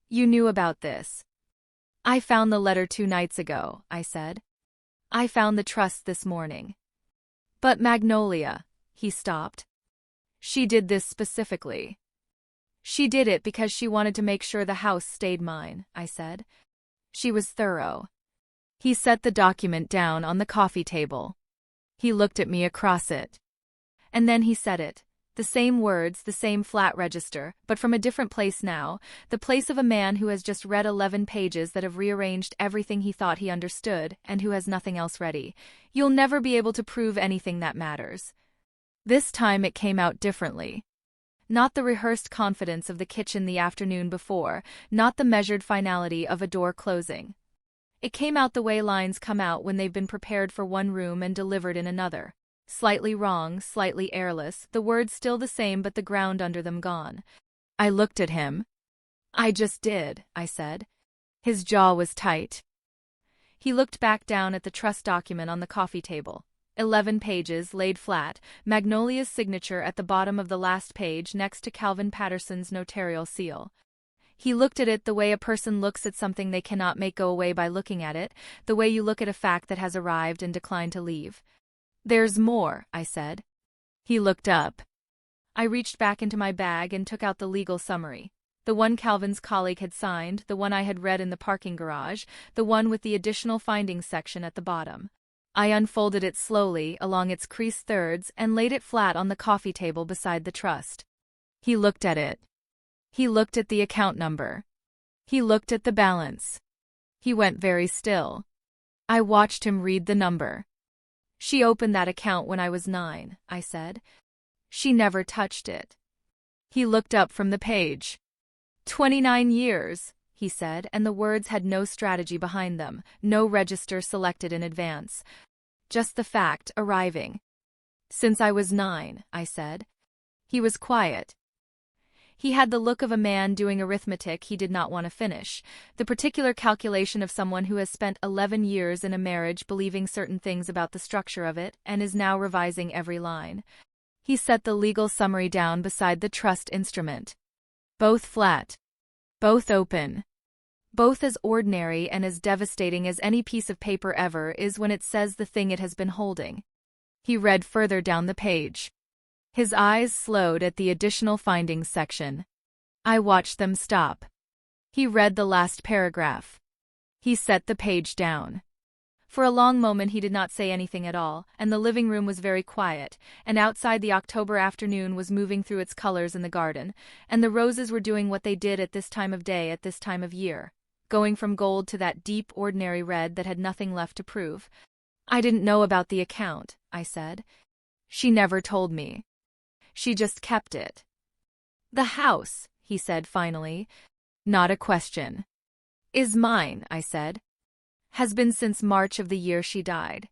"You knew about this." "I found the letter 2 nights ago," I said. "I found the trust this morning." "But Magnolia," he stopped. "She did this specifically." "She did it because she wanted to make sure the house stayed mine," I said. "She was thorough." He set the document down on the coffee table. He looked at me across it. And then he said it. The same words, the same flat register, but from a different place now, the place of a man who has just read 11 pages that have rearranged everything he thought he understood and who has nothing else ready. "You'll never be able to prove anything that matters." This time it came out differently. Not the rehearsed confidence of the kitchen the afternoon before, not the measured finality of a door closing. It came out the way lines come out when they've been prepared for one room and delivered in another. Slightly wrong, slightly airless, the words still the same but the ground under them gone. I looked at him. "I just did," I said. His jaw was tight. He looked back down at the trust document on the coffee table. 11 pages, laid flat, Magnolia's signature at the bottom of the last page next to Calvin Patterson's notarial seal. He looked at it the way a person looks at something they cannot make go away by looking at it, the way you look at a fact that has arrived and declined to leave. "There's more," I said. He looked up. I reached back into my bag and took out the legal summary. The one Calvin's colleague had signed, the one I had read in the parking garage, the one with the additional findings section at the bottom. I unfolded it slowly, along its creased thirds, and laid it flat on the coffee table beside the trust. He looked at it. He looked at the account number. He looked at the balance. He went very still. I watched him read the number. "She opened that account when I was 9, I said. "She never touched it." He looked up from the page. 29 years, he said, and the words had no strategy behind them, no register selected in advance. Just the fact, arriving. "Since I was 9, I said. He was quiet. He had the look of a man doing arithmetic he did not want to finish, the particular calculation of someone who has spent 11 years in a marriage believing certain things about the structure of it and is now revising every line. He set the legal summary down beside the trust instrument. Both flat. Both open. Both as ordinary and as devastating as any piece of paper ever is when it says the thing it has been holding. He read further down the page. His eyes slowed at the additional findings section. I watched them stop. He read the last paragraph. He set the page down. For a long moment he did not say anything at all, and the living room was very quiet, and outside the October afternoon was moving through its colors in the garden, and the roses were doing what they did at this time of day at this time of year, going from gold to that deep, ordinary red that had nothing left to prove. "I didn't know about the account," I said. "She never told me. She just kept it." "The house," he said finally. "Not a question." "Is mine," I said. "Has been since March of the year she died."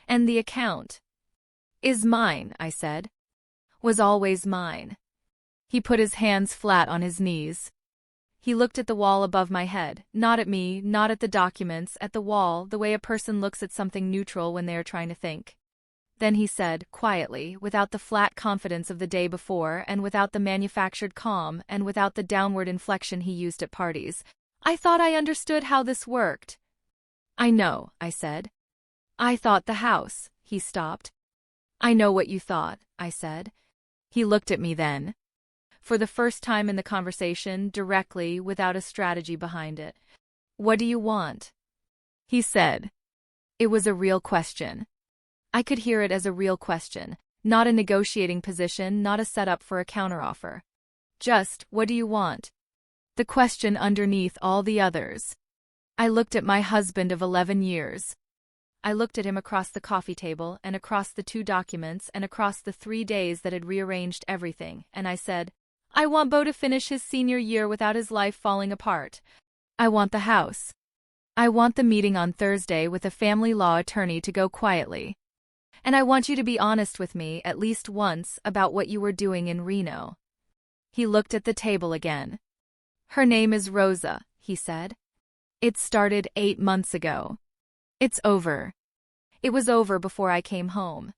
"And the account?" "Is mine," I said. was always mine. He put his hands flat on his knees. He looked at the wall above my head, not at me, not at the documents, at the wall, the way a person looks at something neutral when they are trying to think. Then he said, quietly, without the flat confidence of the day before, and without the manufactured calm, and without the downward inflection he used at parties, "I thought I understood how this worked." "I know," I said. "I thought the house." He stopped. "I know what you thought," I said. He looked at me then. For the first time in the conversation, directly, without a strategy behind it. "What do you want?" he said. It was a real question. I could hear it as a real question, not a negotiating position, not a setup for a counteroffer. Just, what do you want? The question underneath all the others. I looked at my husband of 11 years. I looked at him across the coffee table, and across the 2 documents, and across the 3 days that had rearranged everything, and I said, "I want Beau to finish his senior year without his life falling apart. I want the house. I want the meeting on Thursday with a family law attorney to go quietly. And I want you to be honest with me, at least once, about what you were doing in Reno." He looked at the table again. "Her name is Rosa," he said. "It started 8 months ago. It's over. It was over before I came home."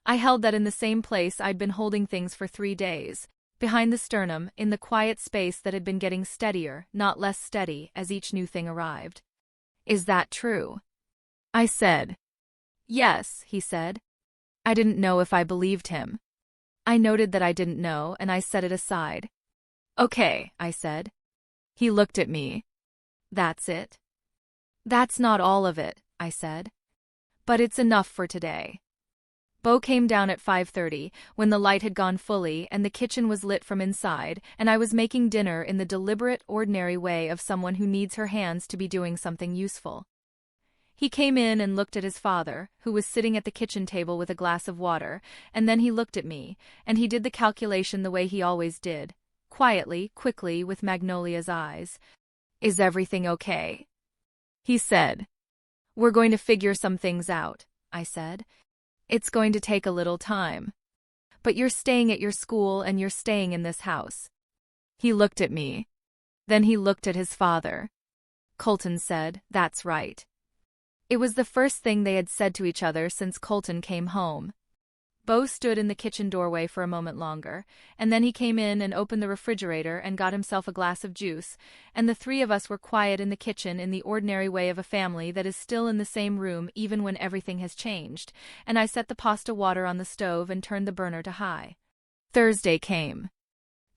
I held that in the same place I'd been holding things for 3 days, behind the sternum, in the quiet space that had been getting steadier, not less steady, as each new thing arrived. "Is that true?" I said. "Yes," he said. I didn't know if I believed him. I noted that I didn't know, and I set it aside. "Okay," I said. He looked at me. "That's it?" "That's not all of it," I said. "But it's enough for today." Beau came down at 5:30, when the light had gone fully and the kitchen was lit from inside, and I was making dinner in the deliberate, ordinary way of someone who needs her hands to be doing something useful. He came in and looked at his father, who was sitting at the kitchen table with a glass of water, and then he looked at me, and he did the calculation the way he always did, quietly, quickly, with Magnolia's eyes. "Is everything okay?" he said. "We're going to figure some things out," I said. "It's going to take a little time. But you're staying at your school and you're staying in this house." He looked at me. Then he looked at his father. Colton said, "That's right." It was the first thing they had said to each other since Colton came home. Beau stood in the kitchen doorway for a moment longer, and then he came in and opened the refrigerator and got himself a glass of juice, and the 3 of us were quiet in the kitchen in the ordinary way of a family that is still in the same room even when everything has changed, and I set the pasta water on the stove and turned the burner to high. Thursday came.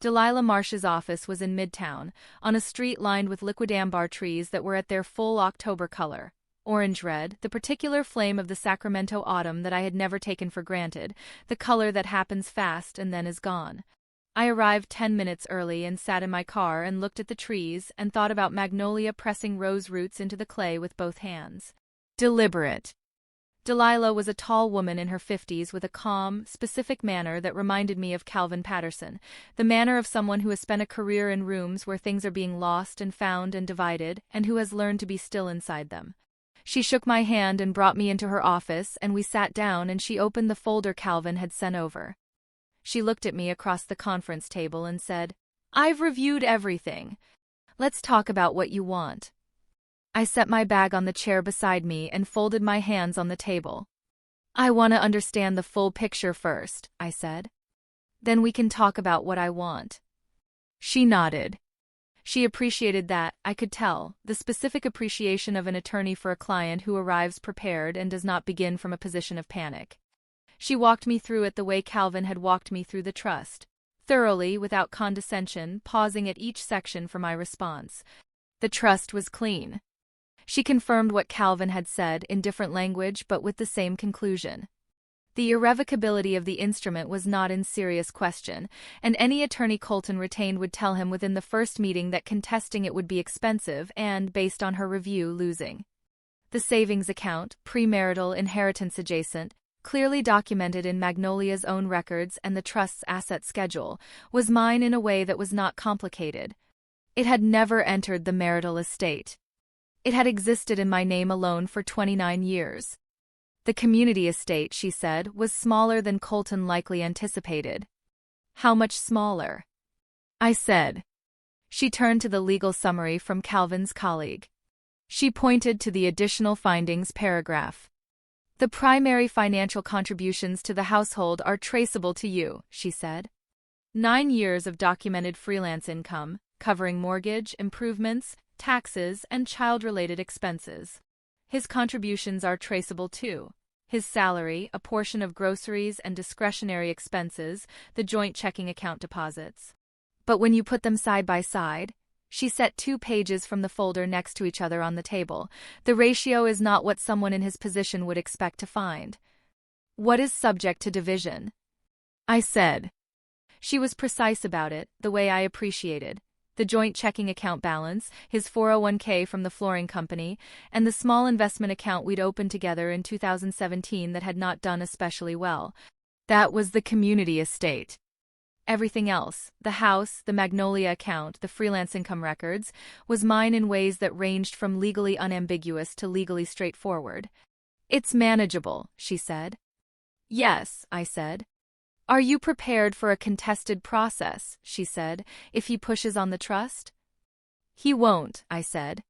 Delilah Marsh's office was in Midtown, on a street lined with liquidambar trees that were at their full October color. Orange-red, the particular flame of the Sacramento autumn that I had never taken for granted, the color that happens fast and then is gone. I arrived 10 minutes early and sat in my car and looked at the trees and thought about Magnolia pressing rose roots into the clay with both hands. Deliberate. Delilah was a tall woman in her 50s with a calm, specific manner that reminded me of Calvin Patterson, the manner of someone who has spent a career in rooms where things are being lost and found and divided, and who has learned to be still inside them. She shook my hand and brought me into her office, and we sat down and she opened the folder Calvin had sent over. She looked at me across the conference table and said, "I've reviewed everything. Let's talk about what you want." I set my bag on the chair beside me and folded my hands on the table. "I want to understand the full picture first," I said. "Then we can talk about what I want." She nodded. She appreciated that, I could tell, the specific appreciation of an attorney for a client who arrives prepared and does not begin from a position of panic. She walked me through it the way Calvin had walked me through the trust, thoroughly, without condescension, pausing at each section for my response. The trust was clean. She confirmed what Calvin had said in different language but with the same conclusion. The irrevocability of the instrument was not in serious question, and any attorney Colton retained would tell him within the first meeting that contesting it would be expensive and, based on her review, losing. The savings account, premarital inheritance adjacent, clearly documented in Magnolia's own records and the trust's asset schedule, was mine in a way that was not complicated. It had never entered the marital estate. It had existed in my name alone for 29 years. The community estate, she said, was smaller than Colton likely anticipated. How much smaller? I said. She turned to the legal summary from Calvin's colleague. She pointed to the additional findings paragraph. The primary financial contributions to the household are traceable to you, she said. 9 years of documented freelance income, covering mortgage, improvements, taxes, and child-related expenses. His contributions are traceable too. His salary, a portion of groceries and discretionary expenses, the joint checking account deposits. But when you put them side by side, she set 2 pages from the folder next to each other on the table. The ratio is not what someone in his position would expect to find. What is subject to division? I said. She was precise about it, the way I appreciated. The joint checking account balance, his 401k from the flooring company, and the small investment account we'd opened together in 2017 that had not done especially well. That was the community estate. Everything else, the house, the Magnolia account, the freelance income records, was mine in ways that ranged from legally unambiguous to legally straightforward. It's manageable, she said. Yes, I said. Are you prepared for a contested process, she said, if he pushes on the trust? He won't, I said.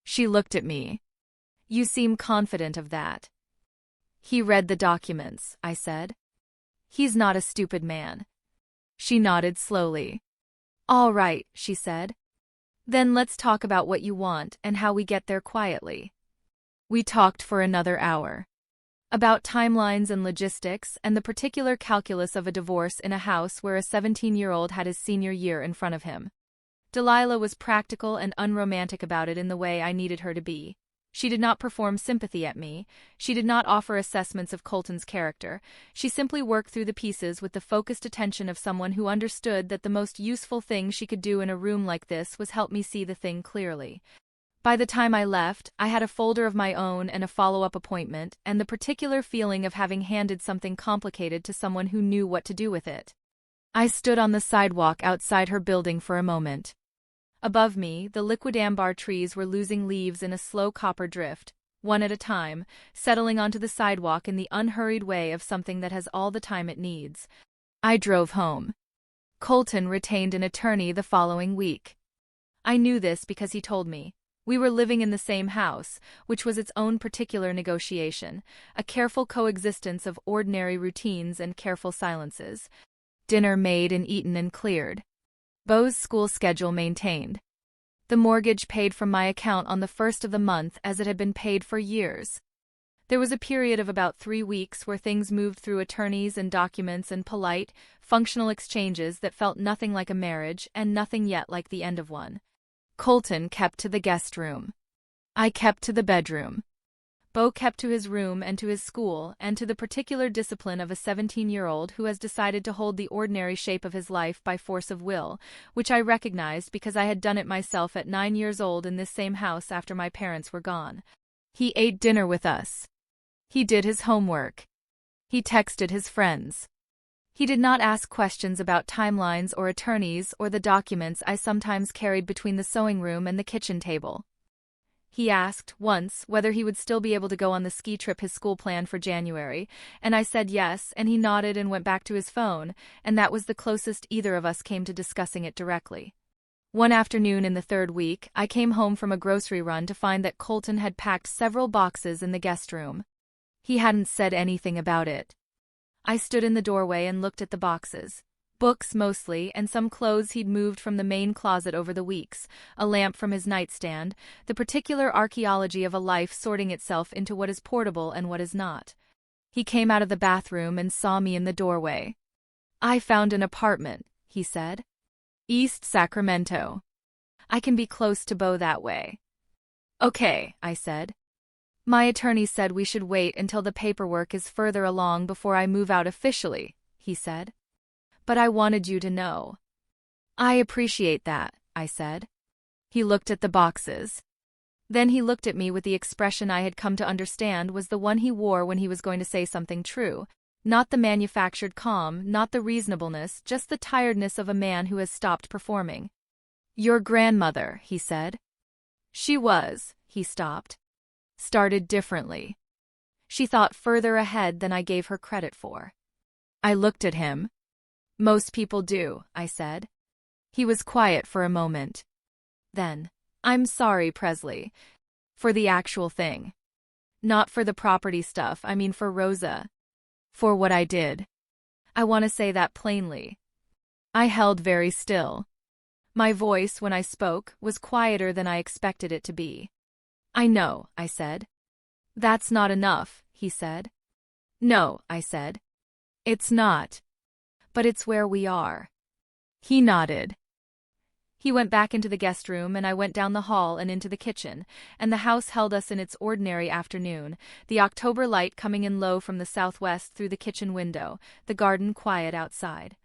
She looked at me. You seem confident of that. He read the documents, I said. He's not a stupid man. She nodded slowly. All right, she said. Then let's talk about what you want and how we get there quietly. We talked for another hour. About timelines and logistics and the particular calculus of a divorce in a house where a 17-year-old had his senior year in front of him. Delilah was practical and unromantic about it in the way I needed her to be. She did not perform sympathy at me. She did not offer assessments of Colton's character. She simply worked through the pieces with the focused attention of someone who understood that the most useful thing she could do in a room like this was help me see the thing clearly. By the time I left, I had a folder of my own and a follow-up appointment, and the particular feeling of having handed something complicated to someone who knew what to do with it. I stood on the sidewalk outside her building for a moment. Above me, the liquidambar trees were losing leaves in a slow copper drift, one at a time, settling onto the sidewalk in the unhurried way of something that has all the time it needs. I drove home. Colton retained an attorney the following week. I knew this because he told me. We were living in the same house, which was its own particular negotiation, a careful coexistence of ordinary routines and careful silences. Dinner made and eaten and cleared. Beau's school schedule maintained. The mortgage paid from my account on the first of the month as it had been paid for years. There was a period of about 3 weeks where things moved through attorneys and documents and polite, functional exchanges that felt nothing like a marriage and nothing yet like the end of one. Colton kept to the guest room. I kept to the bedroom. Beau kept to his room and to his school and to the particular discipline of a 17-year-old who has decided to hold the ordinary shape of his life by force of will, which I recognized because I had done it myself at 9 years old in this same house after my parents were gone. He ate dinner with us. He did his homework. He texted his friends. He did not ask questions about timelines or attorneys or the documents I sometimes carried between the sewing room and the kitchen table. He asked, once, whether he would still be able to go on the ski trip his school planned for January, and I said yes, and he nodded and went back to his phone, and that was the closest either of us came to discussing it directly. One afternoon in the 3rd week, I came home from a grocery run to find that Colton had packed several boxes in the guest room. He hadn't said anything about it. I stood in the doorway and looked at the boxes. Books mostly, and some clothes he'd moved from the main closet over the weeks, a lamp from his nightstand, the particular archaeology of a life sorting itself into what is portable and what is not. He came out of the bathroom and saw me in the doorway. I found an apartment, he said. East Sacramento. I can be close to Beau that way. Okay, I said. My attorney said we should wait until the paperwork is further along before I move out officially, he said. But I wanted you to know. I appreciate that, I said. He looked at the boxes. Then he looked at me with the expression I had come to understand was the one he wore when he was going to say something true. Not the manufactured calm, not the reasonableness, just the tiredness of a man who has stopped performing. Your grandmother, he said. She was, he stopped. Started differently. She thought further ahead than I gave her credit for. I looked at him. Most people do, I said. He was quiet for a moment. Then, I'm sorry, Presley. For the actual thing. Not for the property stuff, I mean for Rosa. For what I did. I want to say that plainly. I held very still. My voice, when I spoke, was quieter than I expected it to be. I know, I said. That's not enough, he said. No, I said. It's not. But it's where we are. He nodded. He went back into the guest room and I went down the hall and into the kitchen, and the house held us in its ordinary afternoon, the October light coming in low from the southwest through the kitchen window, the garden quiet outside.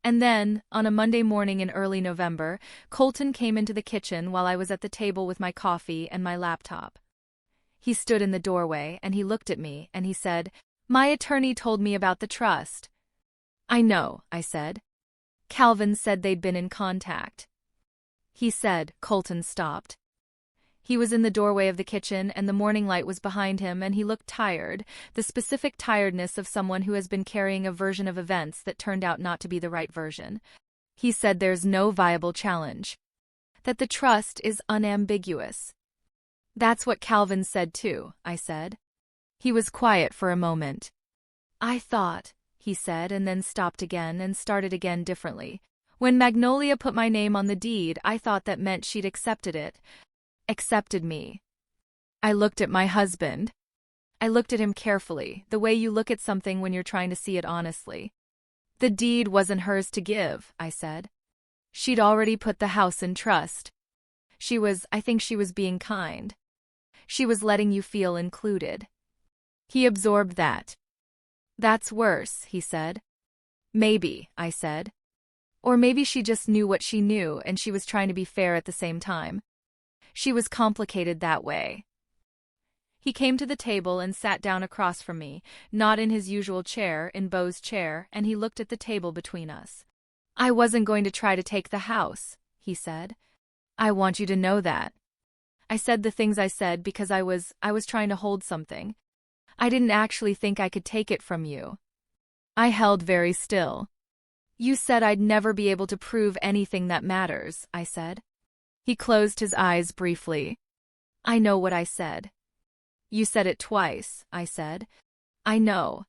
And then, on a Monday morning in early November, Colton came into the kitchen while I was at the table with my coffee and my laptop. He stood in the doorway and he looked at me and he said, "My attorney told me about the trust." "I know," I said. "Calvin said they'd been in contact." He said. Colton stopped. He was in the doorway of the kitchen and the morning light was behind him and he looked tired, the specific tiredness of someone who has been carrying a version of events that turned out not to be the right version. He said there's no viable challenge. That the trust is unambiguous. That's what Calvin said too, I said. He was quiet for a moment. I thought, he said, and then stopped again and started again differently. When Magnolia put my name on the deed, I thought that meant she'd accepted it. Accepted me. I looked at my husband. I looked at him carefully, the way you look at something when you're trying to see it honestly. The deed wasn't hers to give, I said. She'd already put the house in trust. I think she was being kind. She was letting you feel included. He absorbed that. That's worse, he said. Maybe, I said. Or maybe she just knew what she knew and she was trying to be fair at the same time. She was complicated that way. He came to the table and sat down across from me, not in his usual chair, in Beau's chair, and he looked at the table between us. I wasn't going to try to take the house, he said. I want you to know that. I said the things I said because I was trying to hold something. I didn't actually think I could take it from you. I held very still. You said I'd never be able to prove anything that matters, I said. He closed his eyes briefly. I know what I said. You said it twice, I said. I know.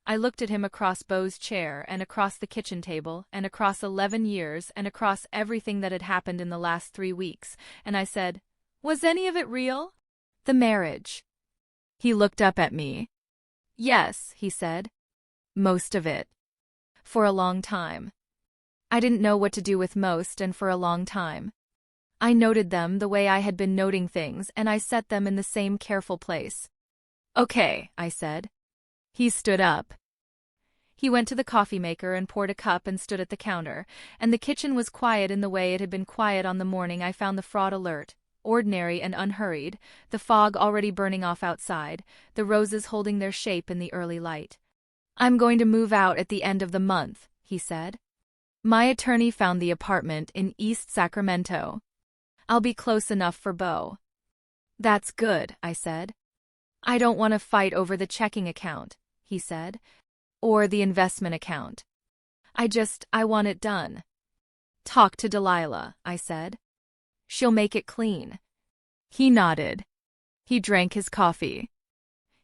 I looked at him across Beau's chair and across the kitchen table and across 11 years and across everything that had happened in the last 3 weeks, and I said, Was any of it real? The marriage. He looked up at me. Yes, he said. Most of it. For a long time. I didn't know what to do with most, and for a long time. I noted them the way I had been noting things, and I set them in the same careful place. Okay, I said. He stood up. He went to the coffee maker and poured a cup and stood at the counter, and the kitchen was quiet in the way it had been quiet on the morning I found the fraud alert, ordinary and unhurried, the fog already burning off outside, the roses holding their shape in the early light. I'm going to move out at the end of the month, he said. My attorney found the apartment in East Sacramento. I'll be close enough for Beau. That's good, I said. I don't want to fight over the checking account, he said. Or the investment account. I want it done. Talk to Delilah, I said. She'll make it clean. He nodded. He drank his coffee.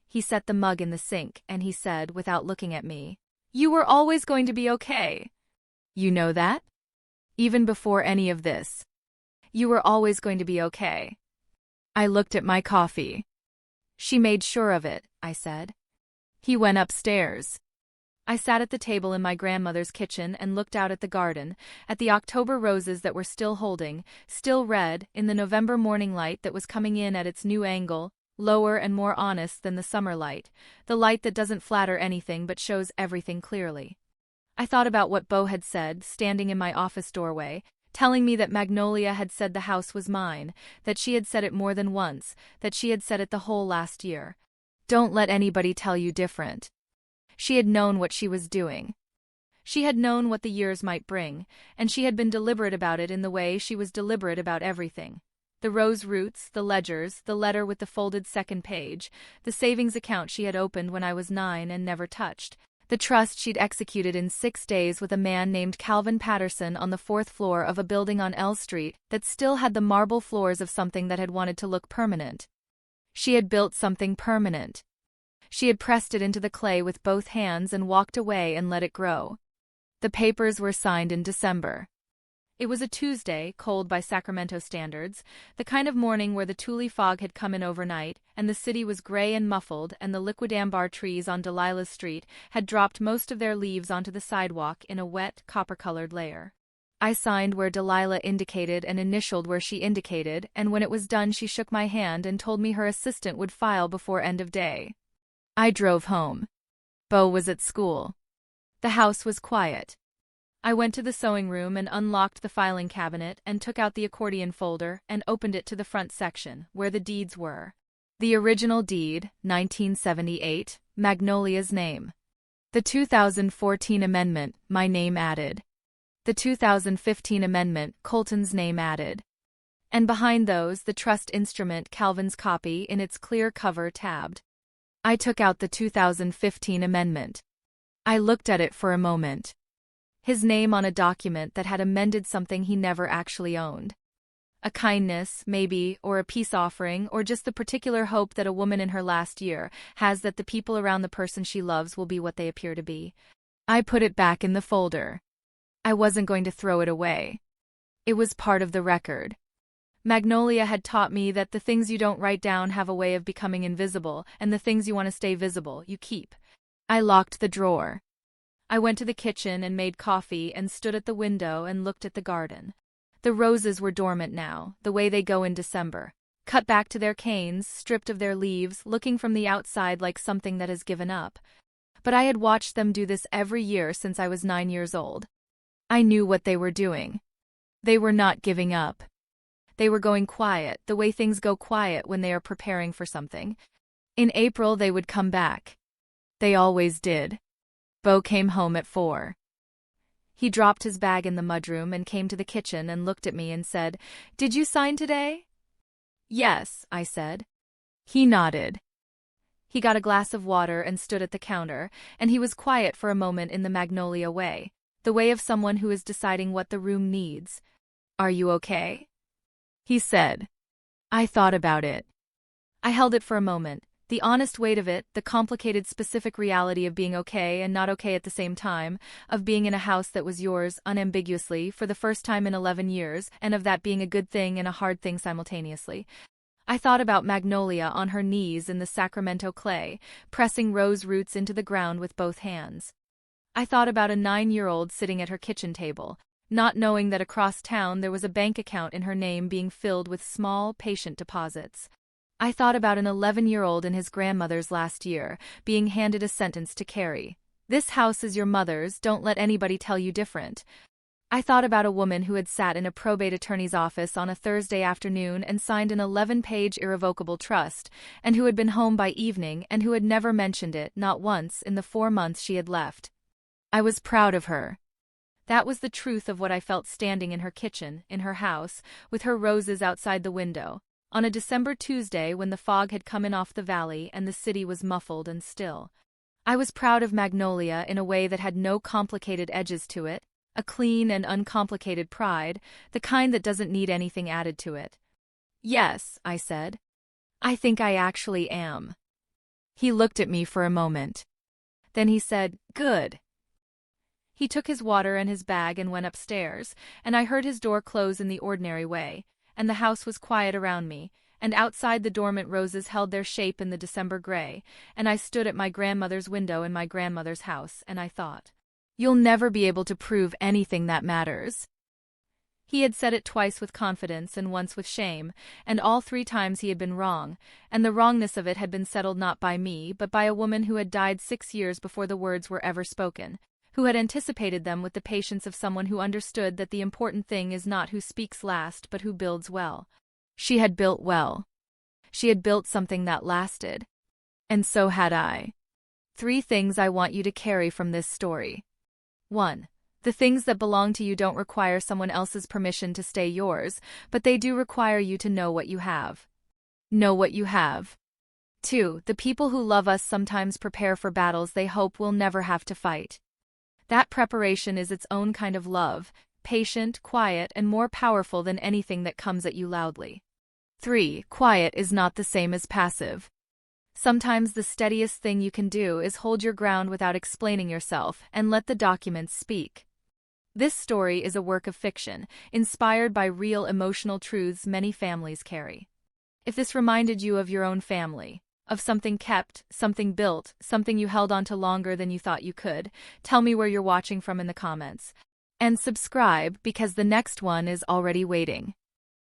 He set the mug in the sink and he said, without looking at me, You were always going to be okay. You know that? Even before any of this. You were always going to be okay. I looked at my coffee. She made sure of it, I said. He went upstairs. I sat at the table in my grandmother's kitchen and looked out at the garden, at the October roses that were still holding, still red, in the November morning light that was coming in at its new angle, lower and more honest than the summer light, the light that doesn't flatter anything but shows everything clearly. I thought about what Beau had said, standing in my office doorway, telling me that Magnolia had said the house was mine, that she had said it more than once, that she had said it the whole last year. Don't let anybody tell you different. She had known what she was doing. She had known what the years might bring, and she had been deliberate about it in the way she was deliberate about everything. The rose roots, the ledgers, the letter with the folded second page, the savings account she had opened when I was 9 and never touched, the trust she'd executed in 6 days with a man named Calvin Patterson on the 4th floor of a building on L Street that still had the marble floors of something that had wanted to look permanent. She had built something permanent. She had pressed it into the clay with both hands and walked away and let it grow. The papers were signed in December. It was a Tuesday, cold by Sacramento standards, the kind of morning where the Tule fog had come in overnight, and the city was gray and muffled, and the liquidambar trees on Delilah's Street had dropped most of their leaves onto the sidewalk in a wet, copper-colored layer. I signed where Delilah indicated and initialed where she indicated, and when it was done she shook my hand and told me her assistant would file before end of day. I drove home. Beau was at school. The house was quiet. I went to the sewing room and unlocked the filing cabinet and took out the accordion folder and opened it to the front section, where the deeds were. The original deed, 1978, Magnolia's name. The 2014 amendment, my name added. The 2015 amendment, Colton's name added. And behind those, the trust instrument, Calvin's copy, in its clear cover tabbed. I took out the 2015 amendment. I looked at it for a moment. His name on a document that had amended something he never actually owned. A kindness, maybe, or a peace offering, or just the particular hope that a woman in her last year has that the people around the person she loves will be what they appear to be. I put it back in the folder. I wasn't going to throw it away. It was part of the record. Magnolia had taught me that the things you don't write down have a way of becoming invisible, and the things you want to stay visible, you keep. I locked the drawer. I went to the kitchen and made coffee and stood at the window and looked at the garden. The roses were dormant now, the way they go in December, cut back to their canes, stripped of their leaves, looking from the outside like something that has given up. But I had watched them do this every year since I was 9 years old. I knew what they were doing. They were not giving up. They were going quiet, the way things go quiet when they are preparing for something. In April they would come back. They always did. Beau came home at 4. He dropped his bag in the mudroom and came to the kitchen and looked at me and said, "Did you sign today?" "Yes," I said. He nodded. He got a glass of water and stood at the counter, and he was quiet for a moment in the Magnolia way, the way of someone who is deciding what the room needs. "Are you okay?" he said. I thought about it. I held it for a moment. The honest weight of it, the complicated specific reality of being okay and not okay at the same time, of being in a house that was yours, unambiguously, for the first time in 11 years, and of that being a good thing and a hard thing simultaneously. I thought about Magnolia on her knees in the Sacramento clay, pressing rose roots into the ground with both hands. I thought about a 9-year-old sitting at her kitchen table, not knowing that across town there was a bank account in her name being filled with small, patient deposits. I thought about an 11-year-old in his grandmother's last year, being handed a sentence to carry. "This house is your mother's, don't let anybody tell you different." I thought about a woman who had sat in a probate attorney's office on a Thursday afternoon and signed an 11-page irrevocable trust, and who had been home by evening and who had never mentioned it, not once, in the 4 months she had left. I was proud of her. That was the truth of what I felt standing in her kitchen, in her house, with her roses outside the window, on a December Tuesday when the fog had come in off the valley and the city was muffled and still. I was proud of Magnolia in a way that had no complicated edges to it, a clean and uncomplicated pride, the kind that doesn't need anything added to it. "Yes," I said. "I think I actually am." He looked at me for a moment. Then he said, "Good." He took his water and his bag and went upstairs, and I heard his door close in the ordinary way, and the house was quiet around me, and outside the dormant roses held their shape in the December gray, and I stood at my grandmother's window in my grandmother's house, and I thought, "You'll never be able to prove anything that matters." He had said it twice with confidence and once with shame, and all 3 times he had been wrong, and the wrongness of it had been settled not by me but by a woman who had died 6 years before the words were ever spoken, who had anticipated them with the patience of someone who understood that the important thing is not who speaks last but who builds well. She had built well. She had built something that lasted. And so had I. 3 things I want you to carry from this story. 1. The things that belong to you don't require someone else's permission to stay yours, but they do require you to know what you have. Know what you have. 2. The people who love us sometimes prepare for battles they hope we'll never have to fight. That preparation is its own kind of love, patient, quiet, and more powerful than anything that comes at you loudly. 3. Quiet is not the same as passive. Sometimes the steadiest thing you can do is hold your ground without explaining yourself and let the documents speak. This story is a work of fiction, inspired by real emotional truths many families carry. If this reminded you of your own family, of something kept, something built, something you held on to longer than you thought you could, tell me where you're watching from in the comments. And subscribe because the next one is already waiting.